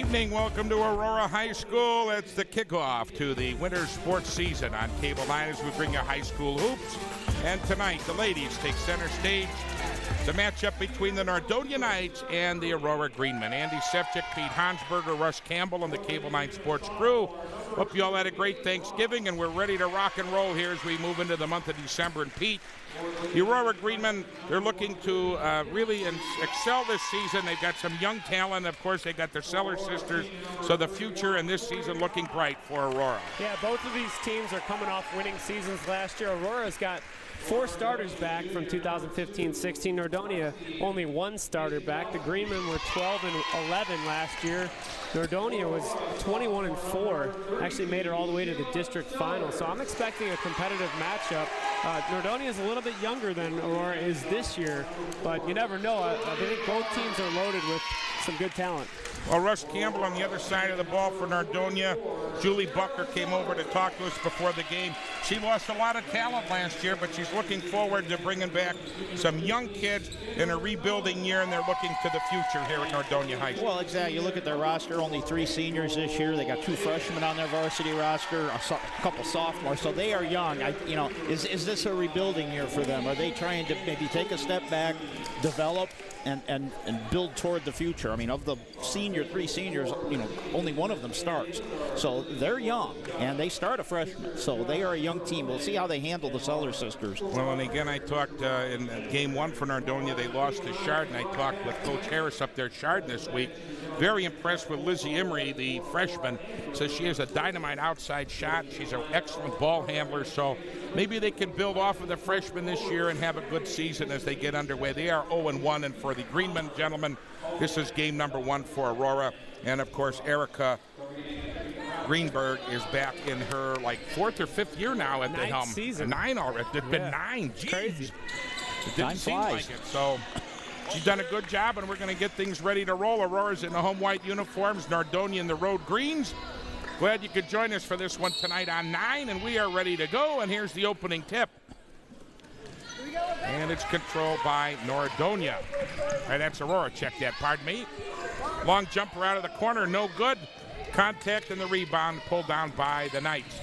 evening. Welcome to Aurora High School. It's the kickoff to the winter sports season on Cable 9 as we bring you high school hoops. And tonight, the ladies take center stage. It's a matchup between the Nordonia Knights and the Aurora Greenmen. Andy Sefcik, Pete Hansberger, Russ Campbell, and the Cable 9 Sports crew. Hope you all had a great Thanksgiving, and we're ready to rock and roll here as we move into the month of December. And Pete, the Aurora Greenmen, they're looking to really excel this season. They've got some young talent. Of course, they got their Seller sisters. So the future in this season looking bright for Aurora. Yeah, both of these teams are coming off winning seasons last year. Aurora's got 4 starters back from 2015-16. Nordonia only 1 starter back. The Greenmen were 12-11 last year. Nordonia was 21-4. Actually made it all the way to the district final. So I'm expecting a competitive matchup. Nordonia is a little bit younger than Aurora is this year, but you never know. I think both teams are loaded with some good talent. Well, Russ Campbell on the other side of the ball for Nordonia. Julie Bucker came over to talk to us before the game. She lost a lot of talent last year, but she's looking forward to bringing back some young kids in a rebuilding year, and they're looking to the future here at Nordonia High School. Well, exactly. You look at their roster, only 3 seniors this year. They got 2 freshmen on their varsity roster, a couple sophomores, so they are young. Is this a rebuilding year for them? Are they trying to maybe take a step back, develop, and build toward the future? I mean, of the 3 seniors, only one of them starts. So they're young, and they start a freshman. So they are a young team. We'll see how they handle the Seller sisters. Well, and again, I talked in game 1 for Nordonia. They lost to Chardon. I talked with Coach Harris up there at Chardon this week. Very impressed with Lizzie Emery, the freshman. Says she has a dynamite outside shot. She's an excellent ball handler. So maybe they can build off of the freshman this year and have a good season as they get underway. They are 0-1, and for the Greenmen, gentlemen, this is game number 1 for Aurora. And, of course, Erica Greenberg is back in her, 4th or 5th year now at the helm. Season. 9 already. It's been 9. Jeez. Crazy. It didn't seem like it. So she's done a good job, and we're going to get things ready to roll. Aurora's in the home white uniforms, Nordonia in the road greens. Glad you could join us for this one tonight on 9, and we are ready to go. And here's the opening tip. And it's controlled by Nordonia. Right, that's Aurora. Check that, pardon me. Long jumper out of the corner, no good. Contact and the rebound pulled down by the Knights.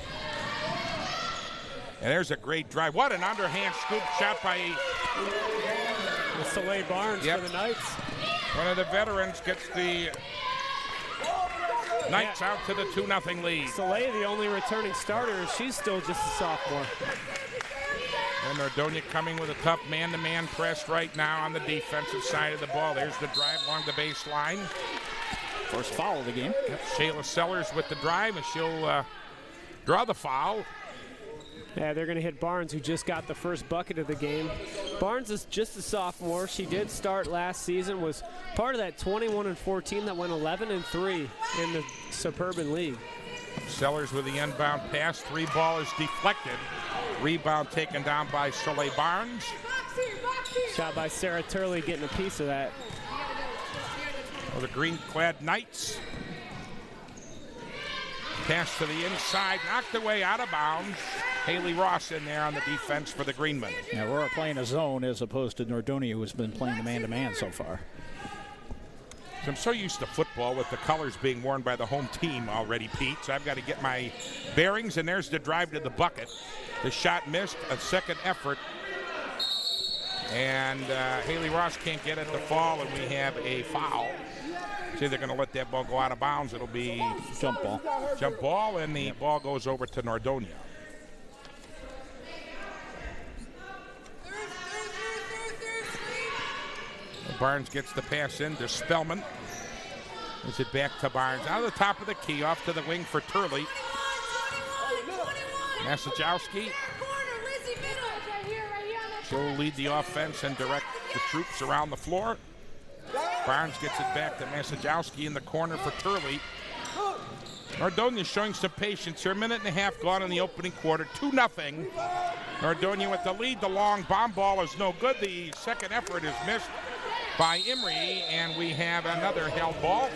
And there's a great drive. What an underhand scoop shot by Soleil Barnes for the Knights. One of the veterans gets the Knights out to the 2-0 lead. Soleil, the only returning starter, she's still just a sophomore. And Nordonia coming with a tough man-to-man press right now on the defensive side of the ball. There's the drive along the baseline. First foul of the game. Yep. Shayla Sellers with the drive, and she'll draw the foul. Yeah, they're going to hit Barnes, who just got the first bucket of the game. Barnes is just a sophomore. She did start last season, was part of that 21-14 that went 11-3 in the Suburban League. Sellers with the inbound pass. 3 ball is deflected. Rebound taken down by Soleil Barnes. Shot by Sarah Turley, getting a piece of that. Well, the green-clad Knights. Pass to the inside, knocked away out of bounds. Haley Ross in there on the defense for the Greenmen. Yeah, we're playing a zone as opposed to Nordonia, who's been playing the man-to-man so far. I'm so used to football with the colors being worn by the home team already, Pete, so I've got to get my bearings, and there's the drive to the bucket. The shot missed, a second effort, and Haley Ross can't get it to fall, and we have a foul. See, they're going to let that ball go out of bounds. It'll be jump ball. Jump ball, and the ball goes over to Nordonia. Barnes gets the pass in to Spellman. Is it back to Barnes? Out of the top of the key, off to the wing for Turley. Masajowski. She'll lead the offense and direct the troops around the floor. Barnes gets it back to Masajowski in the corner for Turley. Nordonia showing some patience here. 1.5 minutes gone in the opening quarter. 2-0. Nordonia with the lead. The long bomb ball is no good. The second effort is missed by Emery, and we have another held ball.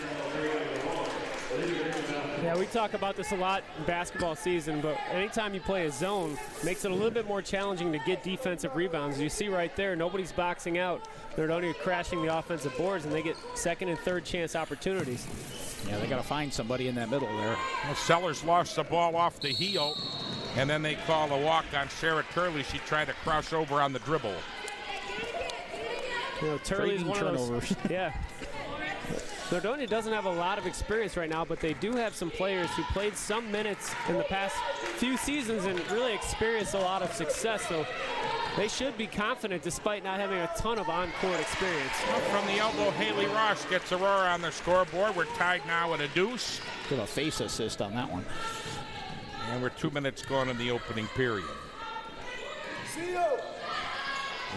Yeah, we talk about this a lot in basketball season, but anytime you play a zone, makes it a little bit more challenging to get defensive rebounds. You see right there, nobody's boxing out. Nordonia crashing the offensive boards, and they get second and third chance opportunities. Yeah, they got to find somebody in that middle there. Well, Sellers lost the ball off the heel, and then they call a walk on Sarah Turley. She tried to cross over on the dribble. You know, Turley's one of those. Yeah. Nordonia doesn't have a lot of experience right now, but they do have some players who played some minutes in the past few seasons and really experienced a lot of success. So they should be confident despite not having a ton of on-court experience. Well, from the elbow, Haley Ross gets Aurora on the scoreboard. We're tied now at a deuce. Give a face assist on that one. And we're 2 minutes gone in the opening period.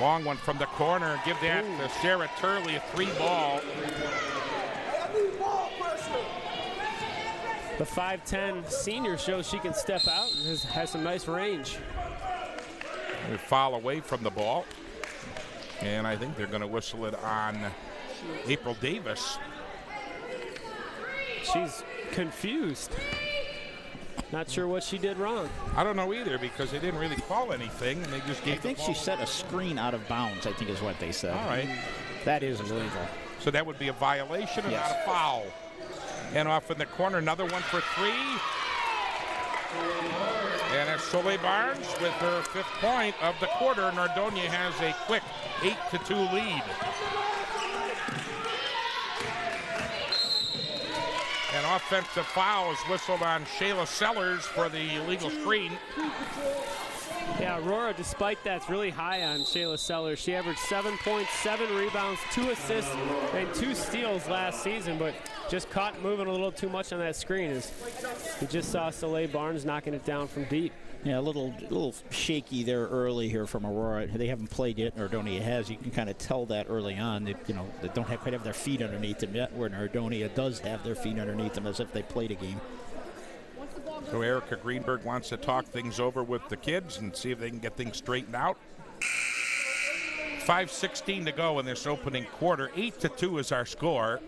Long one from the corner. Give that to Sarah Turley, a 3-ball. The 5'10" senior shows she can step out and has some nice range. We foul away from the ball. And I think they're going to whistle it on April Davis. She's confused. Not sure what she did wrong. I don't know either because they didn't really call anything. And they just gave I think she set a screen out of bounds, I think is what they said. All right. That is illegal. So that would be a violation and not a foul. And off in the corner, another one for 3. And it's Soleil Barnes with her 5th point of the quarter. Nordonia has a quick 8-2 lead. An offensive foul is whistled on Shayla Sellers for the illegal screen. Yeah, Aurora, despite that, is really high on Shayla Sellers. She averaged 7 points, 7 rebounds, 2 assists, and 2 steals last season, but just caught moving a little too much on that screen. As you just saw Soleil Barnes knocking it down from deep. Yeah, a little shaky there early here from Aurora. They haven't played yet. Nordonia has. You can kind of tell that early on. They don't quite have their feet underneath them yet, where Nordonia does have their feet underneath them as if they played a game. So Erica Greenberg wants to talk things over with the kids and see if they can get things straightened out. 5:16 to go in this opening quarter. 8-2 is our score.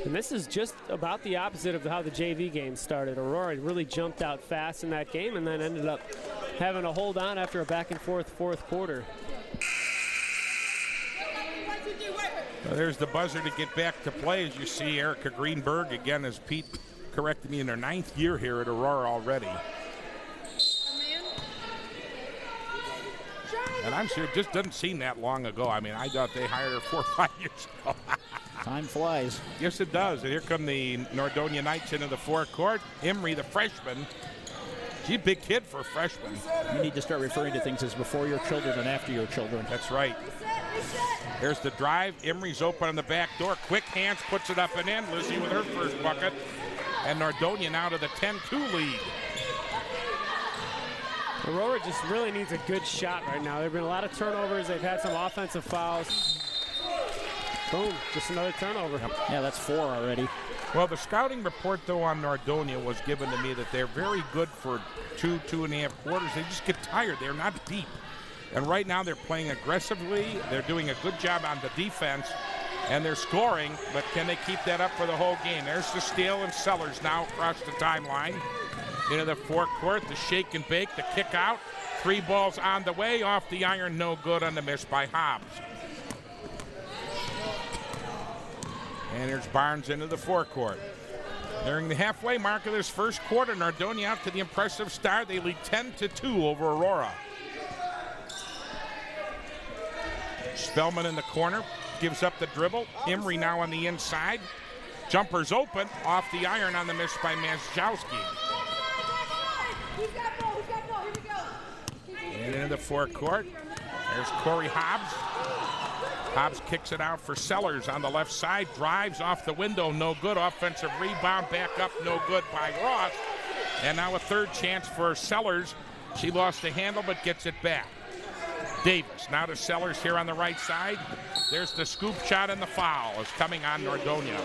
And this is just about the opposite of how the JV game started. Aurora really jumped out fast in that game and then ended up having to hold on after a back-and-forth fourth quarter. So there's the buzzer to get back to play. As you see, Erica Greenberg, again, as Pete corrected me, in her 9th year here at Aurora already. And I'm sure it just doesn't seem that long ago. I mean, I thought they hired her 4 or 5 years ago. Time flies. Yes, it does. And here come the Nordonia Knights into the forecourt. Emery, the freshman. She's a big kid for a freshman. You need to start referring to things as before your children and after your children. That's right. There's the drive. Emery's open on the back door. Quick hands, puts it up and in. Lizzie with her first bucket. And Nordonia now to the 10-2 lead. Aurora just really needs a good shot right now. There have been a lot of turnovers. They've had some offensive fouls. Boom, just another turnover. Yeah, that's 4 already. Well, the scouting report, though, on Nordonia was given to me that they're very good for 2.5 quarters. They just get tired. They're not deep. And right now they're playing aggressively. They're doing a good job on the defense, and they're scoring, but can they keep that up for the whole game? There's the steal, and Sellers now across the timeline. Into the forecourt, the shake and bake, the kick out. 3 balls on the way, off the iron, no good on the miss by Hobbs. And there's Barnes into the forecourt. During the halfway mark of this first quarter, Nordonia out to the impressive start. They lead 10-2 over Aurora. Spellman in the corner, gives up the dribble. Emery now on the inside. Jumper's open, off the iron on the miss by Mazjowski. And into the forecourt, there's Corey Hobbs. Hobbs kicks it out for Sellers on the left side, drives off the window, no good. Offensive rebound, back up, no good by Ross. And now a third chance for Sellers. She lost the handle but gets it back. Davis now to Sellers here on the right side. There's the scoop shot and the foul is coming on Nordonia.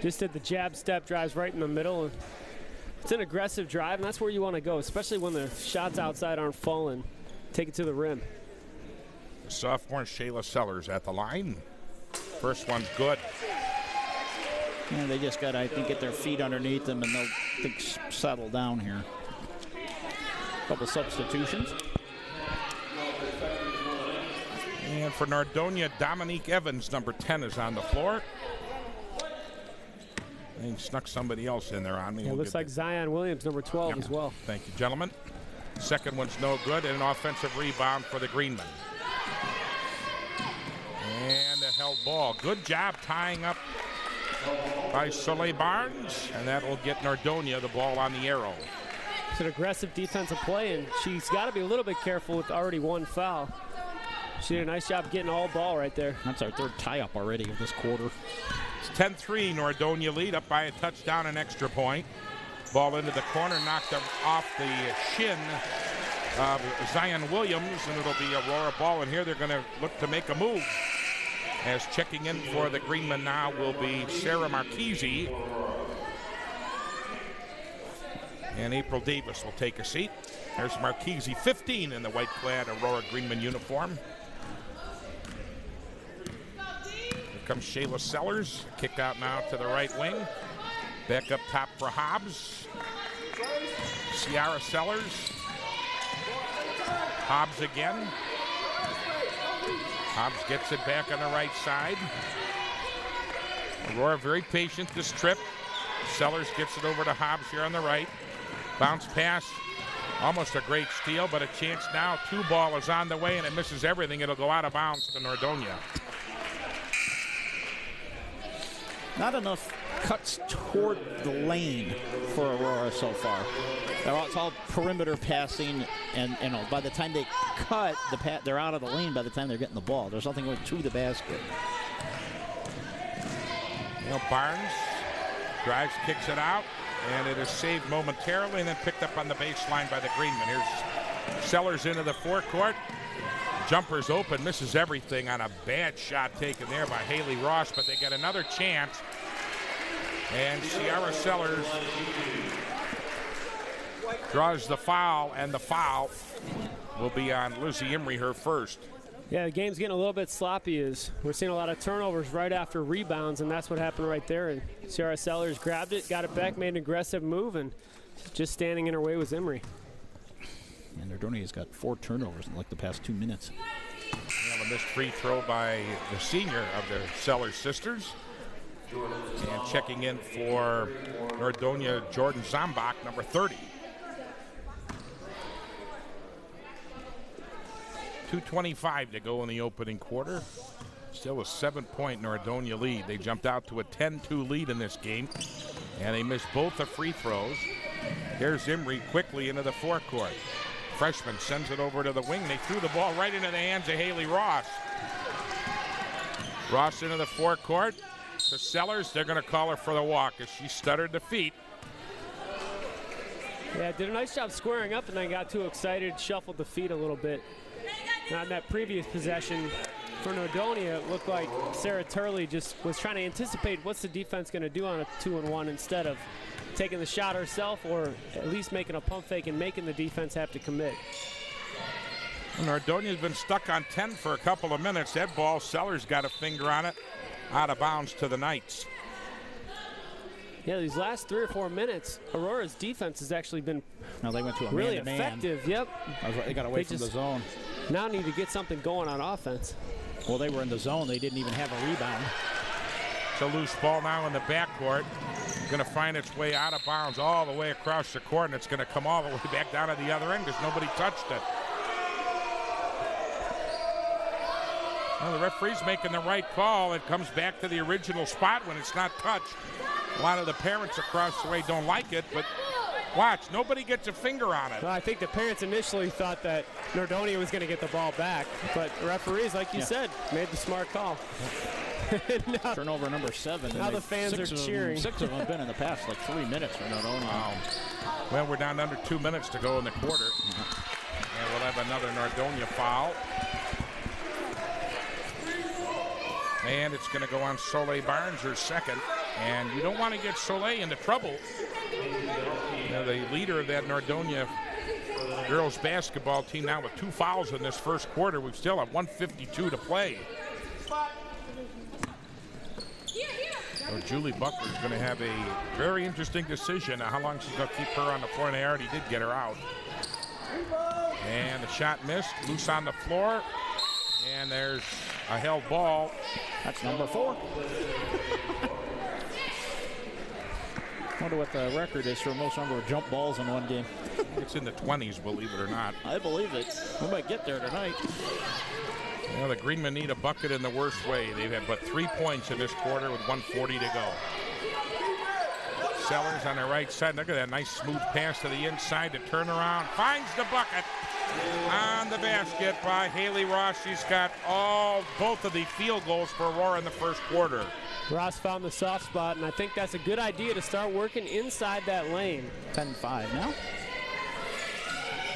Just did the jab step, drives right in the middle. It's an aggressive drive, and that's where you want to go, especially when the shots outside aren't falling. Take it to the rim. The sophomore Shayla Sellers at the line. First one's good. Yeah, they just got to, I think, get their feet underneath them, and they'll settle down here. Couple substitutions. And for Nordonia, Dominique Evans, number 10, is on the floor. He snuck somebody else in there on me. Yeah, looks like Zion Williams, number 12 as well. Thank you, gentlemen. Second one's no good, and an offensive rebound for the Greenmen. And a held ball. Good job tying up by Soleil Barnes, and that will get Nordonia the ball on the arrow. It's an aggressive defensive play, and she's got to be a little bit careful with already one foul. She did a nice job getting all ball right there. That's our third tie-up already of this quarter. It's 10-3, Nordonia lead, up by a touchdown and extra point. Ball into the corner, knocked off the shin of Zion Williams, and it'll be Aurora ball. And here they're going to look to make a move. As checking in for the Greenmen now will be Sarah Marchese. And April Davis will take a seat. There's Marchese, 15 in the white-clad Aurora Greenman uniform. Here comes Shayla Sellers. Kick out now to the right wing. Back up top for Hobbs. Ciara Sellers. Hobbs again. Hobbs gets it back on the right side. Aurora very patient this trip. Sellers gets it over to Hobbs here on the right. Bounce pass. Almost a great steal, but a chance now. Two ball is on the way, and it misses everything. It'll go out of bounds to Nordonia. Not enough cuts toward the lane for Aurora so far. It's all perimeter passing, and you know, by the time they cut, they're out of the lane by the time they're getting the ball. There's nothing going to the basket. You know, Barnes drives, kicks it out, and it is saved momentarily and then picked up on the baseline by the Greenmen. Here's Sellers into the forecourt. Jumper's open, misses everything on a bad shot taken there by Haley Ross, but they get another chance. And Ciara Sellers draws the foul, and the foul will be on Lizzie Emery, her first. Yeah, the game's getting a little bit sloppy as we're seeing a lot of turnovers right after rebounds, and that's what happened right there. And Ciara Sellers grabbed it, got it back, made an aggressive move, and just standing in her way was Emery. And Nordonia's got 4 turnovers in like the past 2 minutes. Well, a missed free throw by the senior of the Sellers sisters. And checking in for Nordonia, Jordan Zombach, number 30. 2:25 to go in the opening quarter. Still a 7-point Nordonia lead. They jumped out to a 10-2 lead in this game, and they missed both the free throws. Here's Emery quickly into the forecourt. Freshman sends it over to the wing. They threw the ball right into the hands of Haley Ross. Ross into the forecourt to Sellers. They're going to call her for the walk as she stuttered the feet. Yeah, did a nice job squaring up and then got too excited, shuffled the feet a little bit. Now in that previous possession for Nordonia, it looked like Sarah Turley just was trying to anticipate what's the defense going to do on a 2-and-1 instead of taking the shot herself or at least making a pump fake and making the defense have to commit. Nordonia's been stuck on 10 for a couple of minutes. That ball, Sellers got a finger on it, out of bounds to the Knights. Yeah, these last 3 or 4 minutes, Aurora's defense has actually been they went to a really man-to-man. effective. Yep. They got away from the zone. Now need to get something going on offense. Well, they were in the zone. They didn't even have a rebound. It's a loose ball now in the backcourt. Going to find its way out of bounds all the way across the court, and it's going to come all the way back down to the other end because nobody touched it. Well, the referee's making the right call. It comes back to the original spot when it's not touched. A lot of the parents across the way don't like it, but watch, nobody gets a finger on it. Well, I think the parents initially thought that Nordonia was going to get the ball back, but the referees, like you said, made the smart call. Now, turnover number 7. Now the fans are cheering. 6 of them have been in the past like 3 minutes for Nordonia. Well, we're down to under 2 minutes to go in the quarter. And we'll have another Nordonia foul. And it's going to go on Soleil Barnes, her second. And you don't want to get Soleil into trouble. You know, the leader of that Nordonia girls basketball team now with 2 fouls in this first quarter. We still have 1:52 to play. So Julie Buckler's going to have a very interesting decision on how long she's going to keep her on the floor, and they already did get her out. And the shot missed, loose on the floor, And there's a held ball. That's number 4. Wonder what the record is for most number of jump balls in one game. It's in the 20s, believe it or not. I believe it. We might get there tonight. Well, the Greenmen need a bucket in the worst way. They've had but 3 points in this quarter with 1:40 to go. Sellers on the right side. Look at that nice smooth pass to the inside to turn around. Finds the bucket on the basket by Haley Ross. She's got both of the field goals for Aurora in the first quarter. Ross found the soft spot, and I think that's a good idea to start working inside that lane. 10-5 now.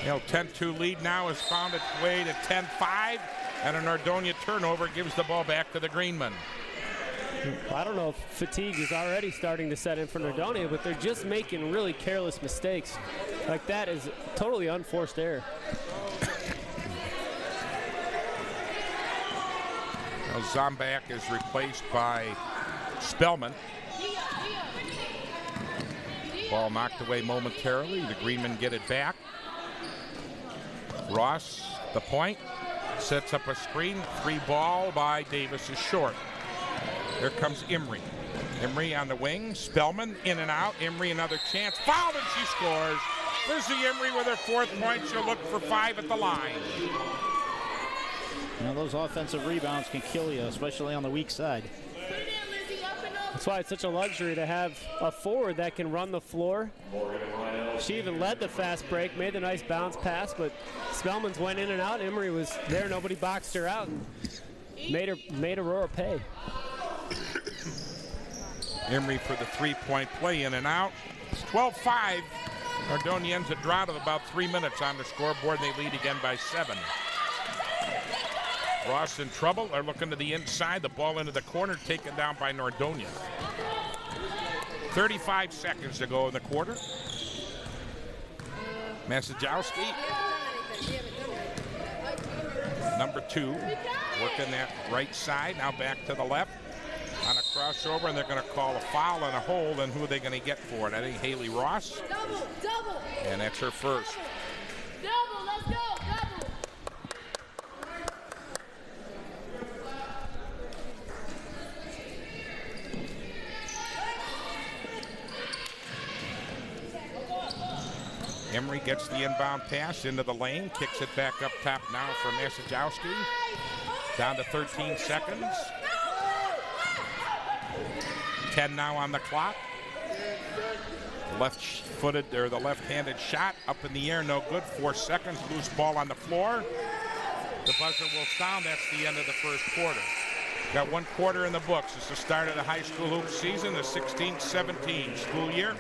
10-2 lead now has found its way to 10-5, and a Nordonia turnover gives the ball back to the Greenmen. I don't know if fatigue is already starting to set in for Nordonia, but they're just making really careless mistakes. Like that is totally unforced error. Now Zombak is replaced by Spellman. Ball knocked away momentarily. The Greenmen get it back. Ross, the point, sets up a screen. 3 ball by Davis is short. Here comes Emery. Emery on the wing. Spellman in and out. Emery another chance. Fouled and she scores. Lizzie Emery with her 4th point. She'll look for 5 at the line. Now those offensive rebounds can kill you, especially on the weak side. That's why it's such a luxury to have a forward that can run the floor. She even led the fast break, made the nice bounce pass, but Spellman's went in and out. Emery was there. Nobody boxed her out and made Aurora pay. Emery for the 3-point play, in and out. It's 12-5. Nordonia ends a drought of about 3 minutes on the scoreboard, and they lead again by 7. Ross in trouble. They're looking to the inside. The ball into the corner, taken down by Nordonia. 35 seconds to go in the quarter. Masajowski, number 2, working that right side. Now back to the left on a crossover, and they're going to call a foul and a hold. And who are they going to get for it? I think Haley Ross. Double. And that's her first. Double, let's go, double. Emery gets the inbound pass into the lane, kicks it back up top now for Masajowski. Down to 13 seconds. 10 now on the clock. Left-footed, or the left-handed shot up in the air, no good. 4 seconds, loose ball on the floor. The buzzer will sound. That's the end of the first quarter. Got 1 quarter in the books. It's the start of the high school hoops season, the 16-17 school year.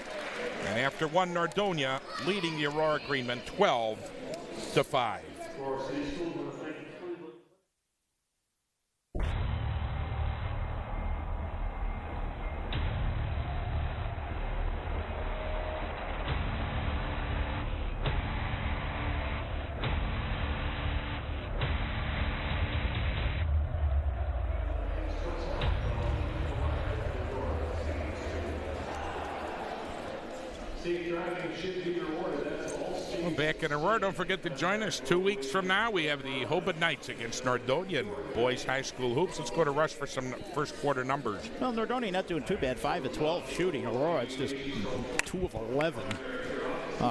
And after one, Nordonia leading the Aurora Greenmen 12-5. Well, back in Aurora, don't forget to join us 2 weeks from now. We have the Hobart Knights against Nordonia in boys high school hoops. Let's go to Rush for some first quarter numbers. Well, Nordonia not doing too bad. 5 of 12 shooting. Aurora, it's just 2 of 11.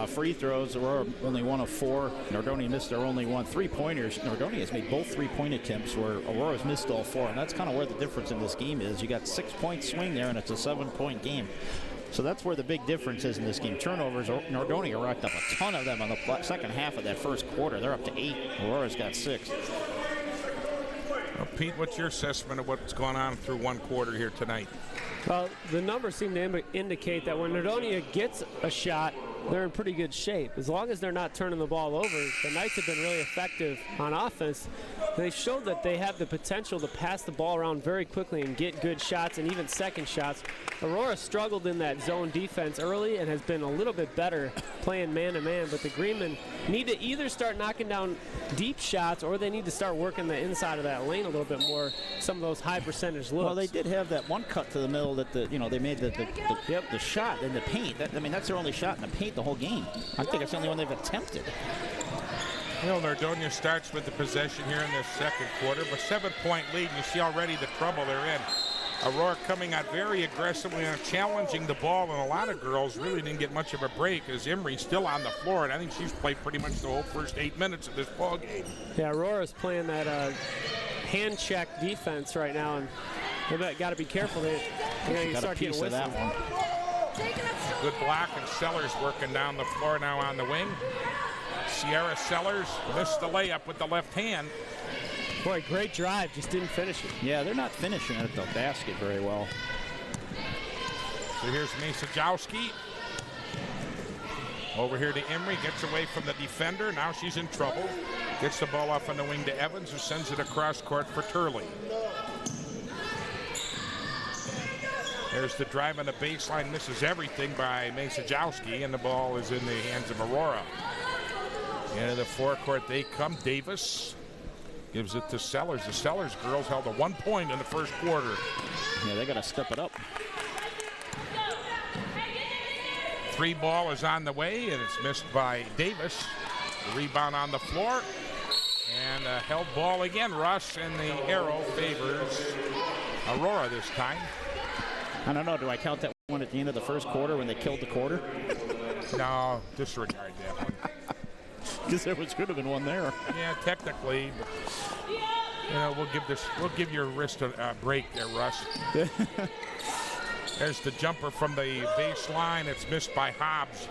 Free throws, Aurora only 1 of 4. Nordonia missed their only 1. 3-pointers. Nordonia has made both 3-point attempts where Aurora's missed all 4. And that's kind of where the difference in this game is. You got 6-point swing there, and it's a 7-point game. So that's where the big difference is in this game. Turnovers, Nordonia racked up a ton of them on the second half of that first quarter. They're up to 8. Aurora's got 6. Well, Pete, what's your assessment of what's going on through 1 quarter here tonight? Well, the numbers seem to indicate that when Nordonia gets a shot, they're in pretty good shape. As long as they're not turning the ball over, the Knights have been really effective on offense. They showed that they have the potential to pass the ball around very quickly and get good shots and even second shots. Aurora struggled in that zone defense early and has been a little bit better playing man-to-man, but the Greenmen need to either start knocking down deep shots or they need to start working the inside of that lane a little bit more, some of those high percentage looks. Well, they did have that one cut to the middle that they made the shot in the paint. That's their only shot in the paint the whole game. I think it's the only one they've attempted. You know, Nordonia starts with the possession here in this second quarter, but 7-point lead, and you see already the trouble they're in. Aurora coming out very aggressively and challenging the ball, and a lot of girls really didn't get much of a break as Emery's still on the floor, and I think she's played pretty much the whole first 8 minutes of this ball game. Yeah, Aurora's playing that hand check defense right now, and they got to be careful. You start getting whistled. That one. Good block, and Sellers working down the floor now on the wing. Sierra Sellers missed the layup with the left hand. Boy, great drive, just didn't finish it. Yeah, they're not finishing it at the basket very well. So here's Masajowski. Over here to Emery, gets away from the defender. Now she's in trouble. Gets the ball off on the wing to Evans, who sends it across court for Turley. There's the drive on the baseline, misses everything by Masajowski, and the ball is in the hands of Aurora. Into the forecourt they come. Davis gives it to Sellers. The Sellers girls held a 1 point in the first quarter. Yeah, they got to step it up. 3 ball is on the way, and it's missed by Davis. The rebound on the floor, and a held ball again. Russ, and the arrow favors Aurora this time. I don't know, do I count that one at the end of the first quarter when they killed the quarter? No, disregard that one. Because there could have been one there. Yeah, technically, but you know, we'll give your wrist a break there, Russ. There's the jumper from the baseline. It's missed by Hobbs.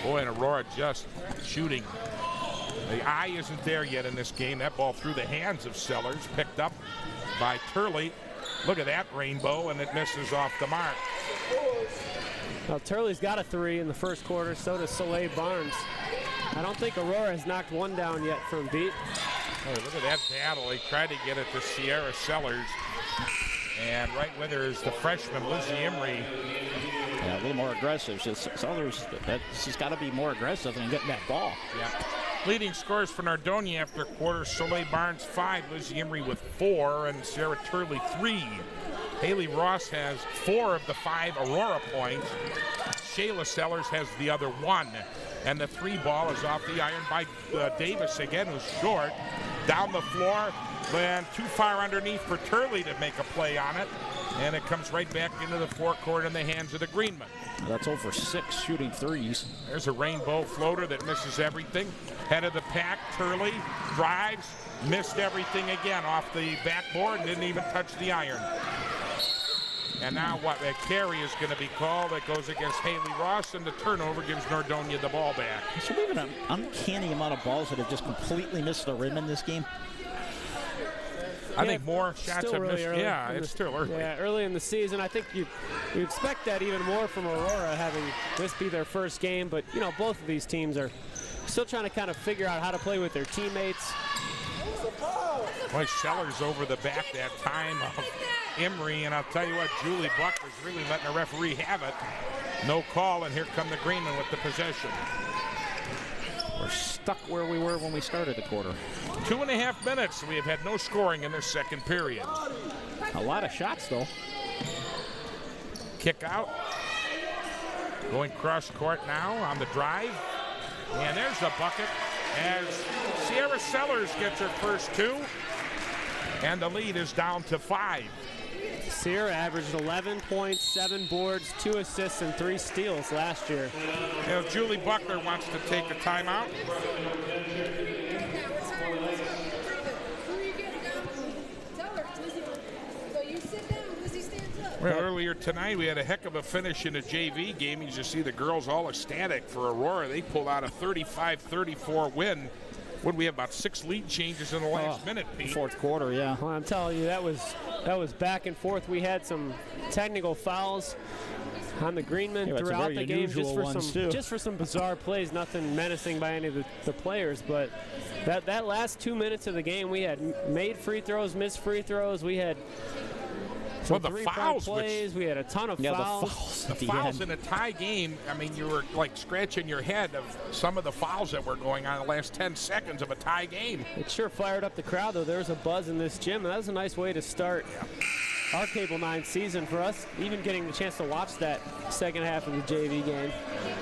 Boy, and Aurora just shooting. The eye isn't there yet in this game. That ball through the hands of Sellers, picked up by Turley. Look at that rainbow, and it misses off the mark. Well, Turley's got a 3 in the first quarter. So does Soleil Barnes. I don't think Aurora has knocked one down yet from beat. Oh, look at that battle. They tried to get it to Sierra Sellers. And right with her is the freshman, Lizzie Emery. Yeah, a little more aggressive. Sellers, she's got to be more aggressive than getting that ball. Yeah. Leading scores for Nordonia after quarter, Soleil Barnes 5, Lizzie Emery with 4, and Sarah Turley 3. Haley Ross has 4 of the 5 Aurora points. Shayla Sellers has the other 1. And the 3 ball is off the iron by Davis again, who's short. Down the floor, then too far underneath for Turley to make a play on it. And it comes right back into the forecourt in the hands of the Greenman. That's over 6 shooting threes. There's a rainbow floater that misses everything. Head of the pack, Turley drives, missed everything again off the backboard and didn't even touch the iron. And now what? A carry is going to be called that goes against Haley Ross, and the turnover gives Nordonia the ball back. So we have an uncanny amount of balls that have just completely missed the rim in this game. I think more shots have missed. Yeah, it's still early. Yeah, early in the season. I think you expect that even more from Aurora, having this be their first game. But, you know, both of these teams are still trying to kind of figure out how to play with their teammates. Boy, Sellers over the back that time of Emery, and I'll tell you what, Julie Buckler's really letting the referee have it. No call, and here come the Greenmen with the possession. We're stuck where we were when we started the quarter. 2.5 minutes. We have had no scoring in this second period. A lot of shots, though. Kick out. Going cross court now on the drive. And there's the bucket as Sierra Sellers gets her first 2. And the lead is down to 5. Sierra averaged 11 points, 7 boards, 2 assists, and 3 steals last year. You know, Julie Buckler wants to take a timeout. Well, earlier tonight, we had a heck of a finish in a JV game. You just see the girls all ecstatic for Aurora. They pulled out a 35-34 win. What, we have about 6 lead changes in the last minute, Pete? Fourth quarter, yeah. Well, I'm telling you, that was back and forth. We had some technical fouls on the Greenmen throughout the game, just for some bizarre plays. Nothing menacing by any of the players, but that last 2 minutes of the game, we had made free throws, missed free throws. We had some three-point plays. We had a ton of fouls. The fouls in a tie game, I mean, you were like scratching your head of some of the fouls that were going on in the last 10 seconds of a tie game. It sure fired up the crowd, though. There was a buzz in this gym, and that was a nice way to start. Yeah. our Cable 9 season for us, even getting the chance to watch that second half of the JV game.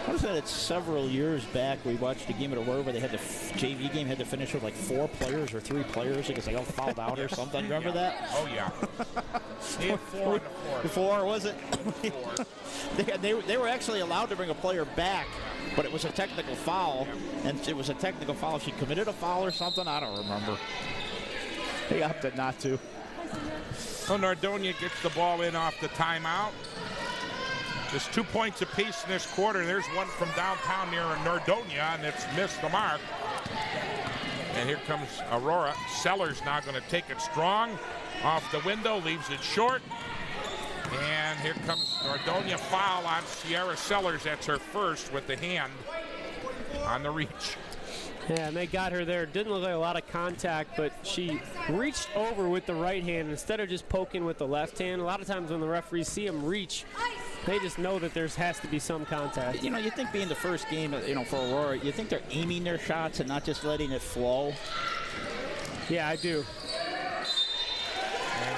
I was at it several years back. We watched a game at Aurora where they had the JV game had to finish with like 4 players or 3 players because they all fouled out or something. Remember that? Oh, yeah. They had 4 in the fourth. 4, was it? 4. They were actually allowed to bring a player back, but it was a technical foul, and it was a technical foul. She committed a foul or something. I don't remember. They opted not to. So Nordonia gets the ball in off the timeout. Just 2 points apiece in this quarter. There's one from downtown near Nordonia, and it's missed the mark. And here comes Aurora. Sellers now going to take it strong off the window, leaves it short. And here comes Nordonia, foul on Sierra Sellers. That's her first with the hand on the reach. Yeah, and they got her there. Didn't look like a lot of contact, but she reached over with the right hand instead of just poking with the left hand. A lot of times when the referees see them reach, they just know that there has to be some contact. You know, you think being the first game, for Aurora, you think they're aiming their shots and not just letting it flow? Yeah, I do.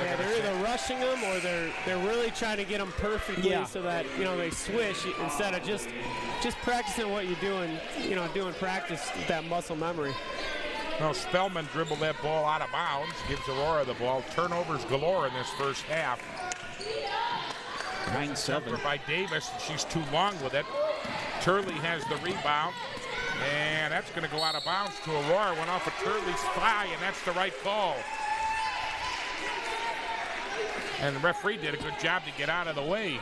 Yeah, they're either rushing them or they're really trying to get them perfectly so that, they swish instead of just practicing what you're doing, doing practice with that muscle memory. Well, Spellman dribbled that ball out of bounds, gives Aurora the ball. Turnovers galore in this first half. 9-7. By Davis, she's too long with it. Turley has the rebound, and that's going to go out of bounds to Aurora. Went off of Turley's thigh, and that's the right call. And the referee did a good job to get out of the way.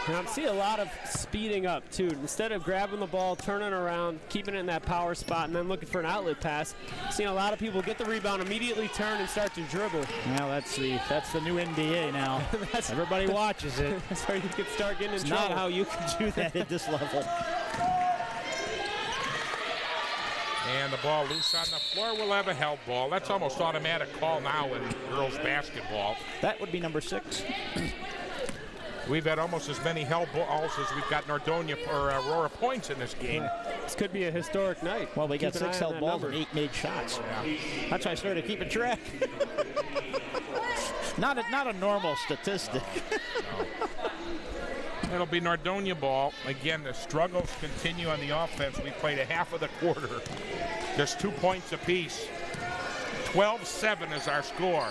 And I'm seeing a lot of speeding up, too. Instead of grabbing the ball, turning around, keeping it in that power spot, and then looking for an outlet pass, seeing a lot of people get the rebound, immediately turn and start to dribble. Well, that's the new NBA now. Everybody watches it. That's where you can start getting in it's trouble. Not how you can do that at this level. And the ball loose on the floor. We'll have a held ball. That's almost automatic call now in girls basketball. That would be number 6. We've had almost as many held balls as we've got Nordonia or Aurora points in this game. This could be a historic night. Well, we got 6 held balls number. and 8 made shots. Yeah. That's why I started keeping track. not a normal statistic. It'll be Nordonia ball. Again, the struggles continue on the offense. We played a half of the quarter. Just 2 points apiece. 12-7 is our score.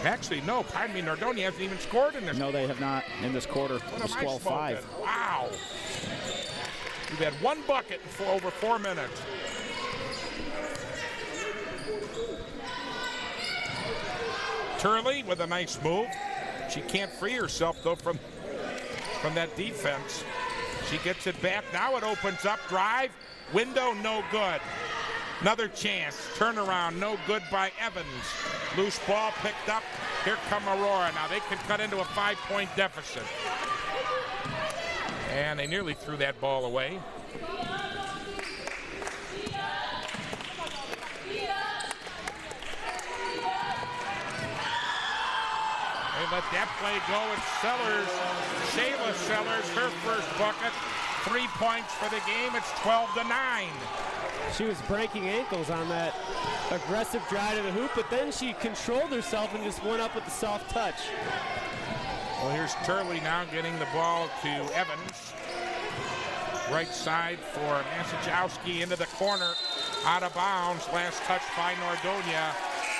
Actually, no, pardon me, Nordonia hasn't even scored in this. No, they have not in this quarter. It's 12-5. Wow. We've had 1 bucket for over 4 minutes. Turley with a nice move. She can't free herself, though, from that defense. She gets it back. Now it opens up. Drive. Window, no good. Another chance. Turnaround, no good by Evans. Loose ball picked up. Here come Aurora. Now they can cut into a 5-point deficit. And they nearly threw that ball away. They let that play go, and Sellers, Shayla Sellers, her first bucket. 3 points for the game. It's 12-9. She was breaking ankles on that aggressive drive to the hoop, but then she controlled herself and just went up with the soft touch. Well, here's Turley now getting the ball to Evans. Right side for Masachowski into the corner. Out of bounds. Last touch by Nordonia.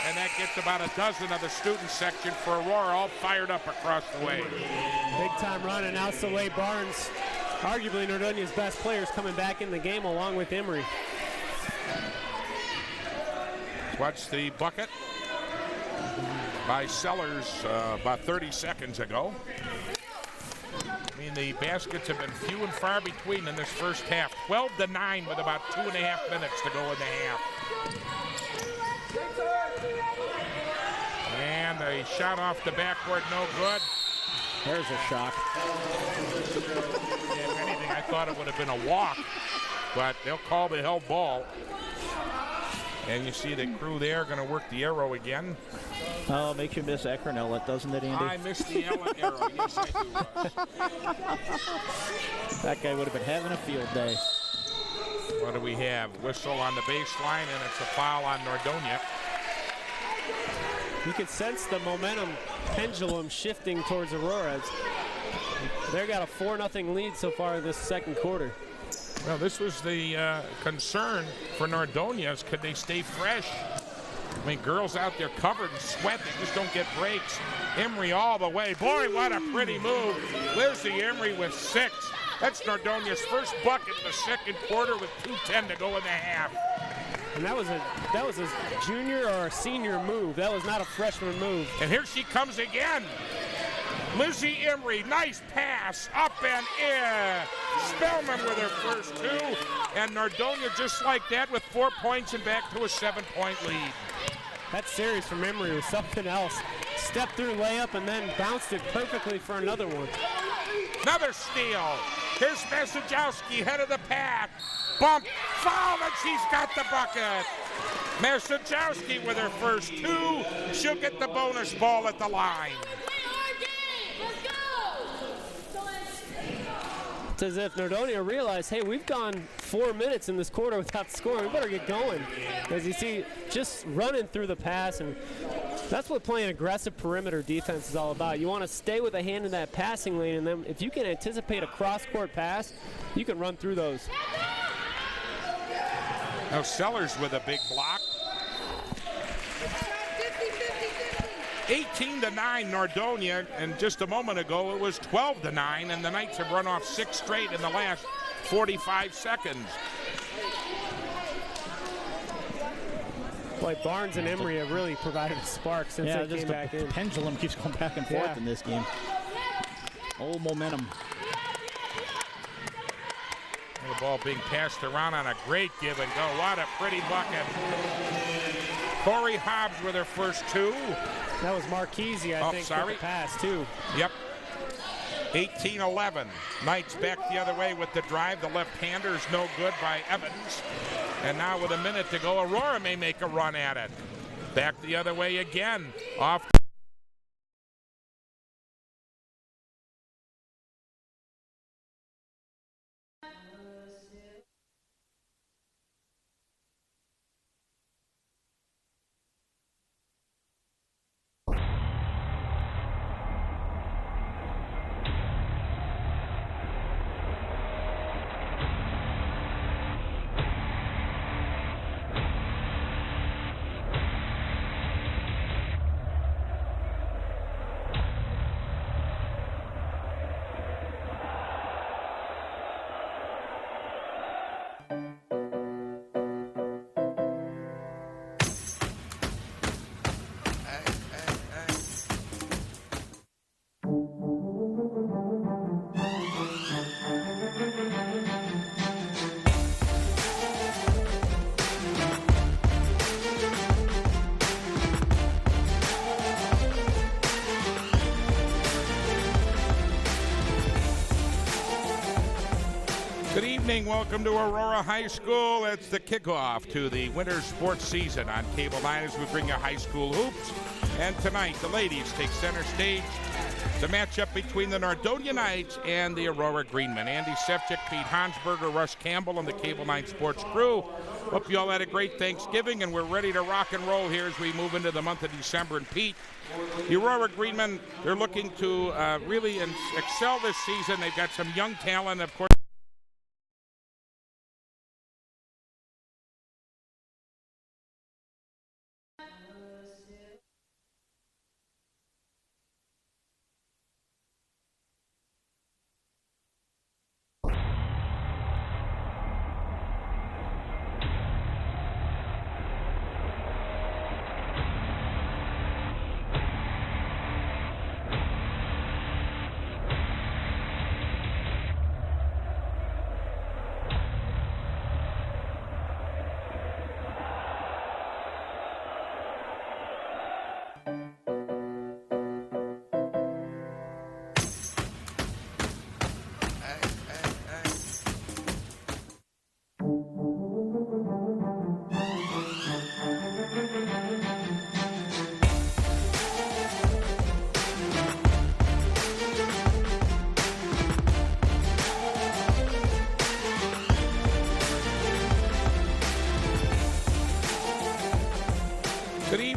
And that gets about a dozen of the student section for Aurora, all fired up across the way. Big time run, and now Soleil Barnes, arguably Nordonia's best players, coming back in the game along with Emery. Watch the bucket by Sellers about 30 seconds ago. I mean, the baskets have been few and far between in this first half. 12-9 with about 2.5 minutes to go in the half. And a shot off the backboard, no good. There's a shot. If anything, I thought it would have been a walk, but they'll call the held ball. And you see the crew there going to work the arrow again. Oh, it makes you miss Akron Ellet, doesn't it, Andy? I missed the Ellet arrow. Yes, I do, Russ. That guy would have been having a field day. What do we have? Whistle on the baseline, and it's a foul on Nordonia. You can sense the momentum pendulum shifting towards Aurora. They've got a 4-0 lead so far in this second quarter. Well, this was the concern for Nordonia, is could they stay fresh? I mean, girls out there covered in sweat, they just don't get breaks. Emery all the way. Boy, what a pretty move. Lizzie Emery with 6. That's Nordonia's first bucket in the second quarter with 2:10 to go in the half. And that was a junior or a senior move. That was not a freshman move. And here she comes again. Lizzie Emery, nice pass, up and in. Spellman with her first 2. And Nordonia just like that with 4 points and back to a 7-point lead. That series from Emery was something else. Stepped through layup and then bounced it perfectly for another one. Another steal. Here's Masajowski, head of the pack. Bump, foul, and she's got the bucket. Masajowski with her first 2. She'll get the bonus ball at the line. It's as if Nordonia realized, hey, we've gone 4 minutes in this quarter without scoring. We better get going. As you see, just running through the pass, and that's what playing aggressive perimeter defense is all about. You want to stay with a hand in that passing lane, and then if you can anticipate a cross-court pass, you can run through those. Now Sellers with a big block. 18-9 Nordonia, and just a moment ago it was 12-9, and the Knights have run off 6 straight in the last 45 seconds. Boy, Barnes and Emery have really provided a spark since they came back in. The pendulum keeps going back and forth in this game. Old momentum. The ball being passed around on a great give and go. What a pretty bucket. Corey Hobbs with her first 2. That was Marchese, I think, for the pass, too. Yep. 18-11. Knights back the other way with the drive. The left-hander is no good by Evans. And now with a minute to go, Aurora may make a run at it. Back the other way again. Off. Good evening. Welcome to Aurora High School. It's the kickoff to the winter sports season on Cable 9 as we bring you high school hoops. And tonight, the ladies take center stage. The matchup between the Nordonia Knights and the Aurora Greenmen. Andy Sefcik, Pete Hansberger, Russ Campbell, and the Cable 9 Sports crew. Hope you all had a great Thanksgiving, and we're ready to rock and roll here as we move into the month of December. And Pete, the Aurora Greenmen, they're looking to really excel this season. They've got some young talent, of course.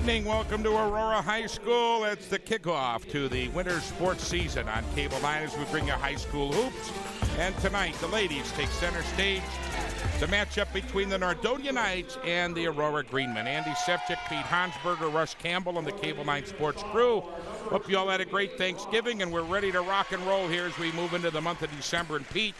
evening. Welcome to Aurora High School. It's the kickoff to the winter sports season on Cable 9 as we bring you high school hoops. And tonight, the ladies take center stage. It's a matchup between the Nordonia Knights and the Aurora Greenmen. Andy Sefcik, Pete Hansberger, Russ Campbell, and the Cable 9 Sports crew. Hope you all had a great Thanksgiving, and we're ready to rock and roll here as we move into the month of December. And Pete,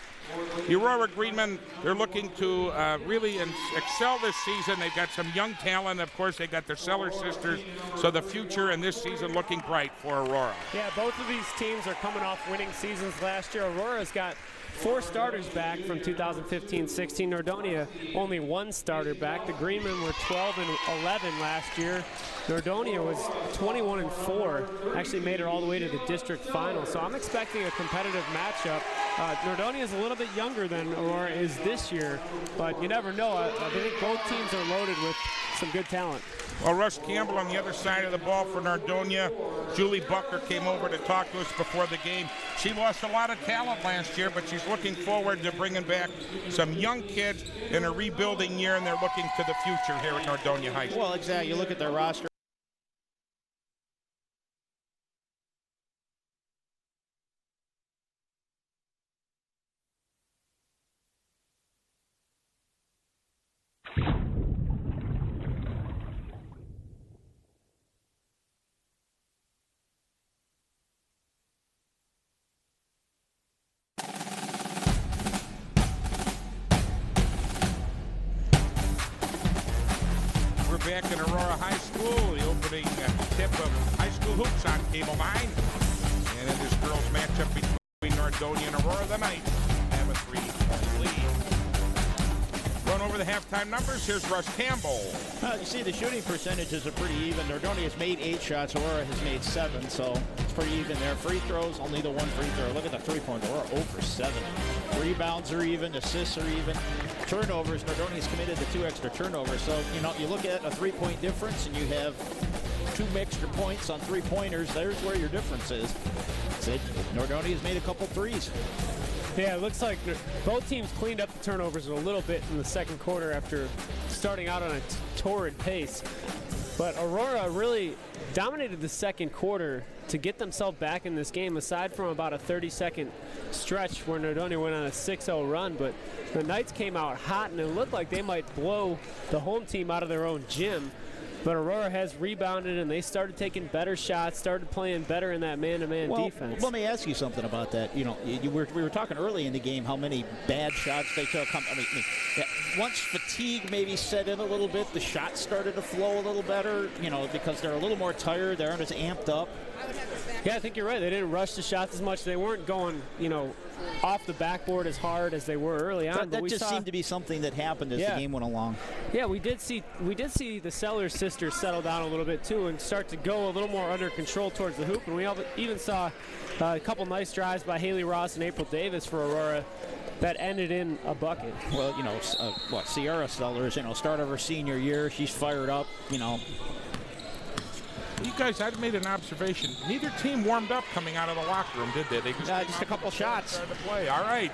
the Aurora Greenmen, they're looking to really excel this season. They've got some young talent. Of course, they got their Sellers sisters. So the future in this season looking bright for Aurora. Yeah, both of these teams are coming off winning seasons last year. Aurora's got 4 starters back from 2015-16. Nordonia only 1 starter back. The Greenmen were 12 and 11 last year. Nordonia was 21 and 4. Actually made it all the way to the district final. So I'm expecting a competitive matchup. Nordonia is a little bit younger than Aurora is this year, but you never know. I think both teams are loaded with some good talent. Well, Russ Campbell on the other side of the ball for Nordonia. Julie Bucker came over to talk to us before the game. She lost a lot of talent last year, but she's looking forward to bringing back some young kids in a rebuilding year, and they're looking to the future here at Nordonia High School. Well, exactly. You look at their roster. Back in Aurora High School, the opening tip of high school hoops on Cable 9. And in this girls' matchup between Nordonia and Aurora, the Knights have a 3-point lead. Run over the halftime numbers. Here's Russ Campbell. You see the shooting percentages are pretty even. Nordonia has made 8 shots. Aurora has made 7, so it's pretty even there. Free throws, only the 1 free throw. Look at the 3-point. Aurora 0 for 7. Rebounds are even. Assists are even. Turnovers, Nordonia's committed to 2 extra turnovers. So, you look at a 3-point difference and you have 2 extra points on 3-pointers. There's where your difference is. Nordonia's made a couple threes. Yeah, it looks like both teams cleaned up the turnovers a little bit in the second quarter after starting out on a torrid pace. But Aurora really dominated the second quarter to get themselves back in this game, aside from about a 30-second stretch where Nordonia went on a 6-0 run. But the Knights came out hot, and it looked like they might blow the home team out of their own gym. But Aurora has rebounded, and they started taking better shots, started playing better in that man-to-man defense. Let me ask you something about that. We were talking early in the game how many bad shots they took. Once fatigue maybe set in a little bit, the shots started to flow a little better, because they're a little more tired. They aren't as amped up. Yeah, I think you're right. They didn't rush the shots as much. They weren't going, off the backboard as hard as they were early on. That just seemed to be something that happened as the game went along. Yeah, we did see the Sellers sisters settle down a little bit too and start to go a little more under control towards the hoop. And we even saw a couple nice drives by Haley Ross and April Davis for Aurora that ended in a bucket. Well, Sierra Sellers, start of her senior year, she's fired up, You guys, I made an observation. Neither team warmed up coming out of the locker room, did they? They just a couple shots. To play. All right.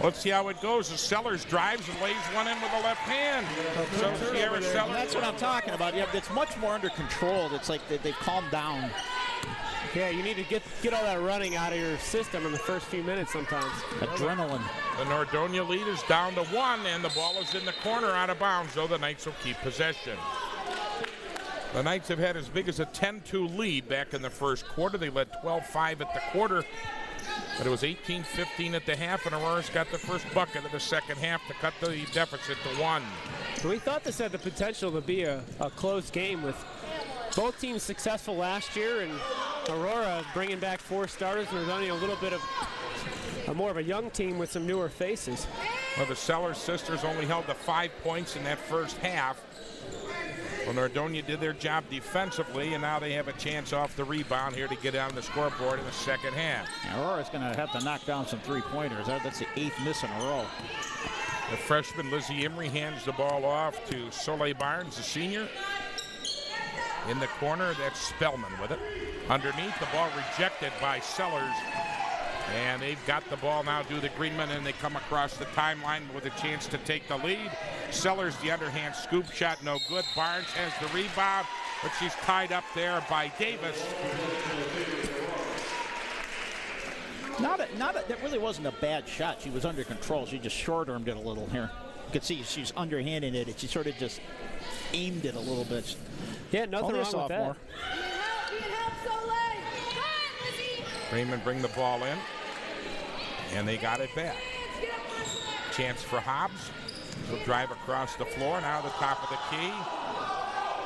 Let's see how it goes. The Sellers drives and lays one in with the left hand. So Sierra Sellers. That's what I'm talking about. Yeah, it's much more under control. It's like they've calmed down. Yeah, you need to get all that running out of your system in the first few minutes sometimes. Adrenaline. The Nordonia lead is down to 1, and the ball is in the corner out of bounds, though the Knights will keep possession. The Knights have had as big as a 10-2 lead back in the first quarter. They led 12-5 at the quarter, but it was 18-15 at the half, and Aurora's got the first bucket of the second half to cut the deficit to 1. We thought this had the potential to be a close game with both teams successful last year, and Aurora bringing back 4 starters, and Nordonia a little bit of more of a young team with some newer faces. Well, the Sellers sisters only held to 5 points in that first half. Well, Nordonia did their job defensively, and now they have a chance off the rebound here to get on the scoreboard in the second half. Aurora's going to have to knock down some 3-pointers. That's the 8th miss in a row. The freshman Lizzie Emery hands the ball off to Soleil Barnes, the senior. In the corner, that's Spellman with it. Underneath, the ball rejected by Sellers. And they've got the ball now, do the Greenmen, and they come across the timeline with a chance to take the lead. Sellers, the underhand scoop shot, no good. Barnes has the rebound, but she's tied up there by Davis. That really wasn't a bad shot. She was under control. She just short-armed it a little here. You could see she's underhanding it, and she sort of just aimed it a little bit. Yeah, nothing wrong with that. Freeman bring the ball in, and they got it back. Chance for Hobbs. She'll drive across the floor, now the top of the key.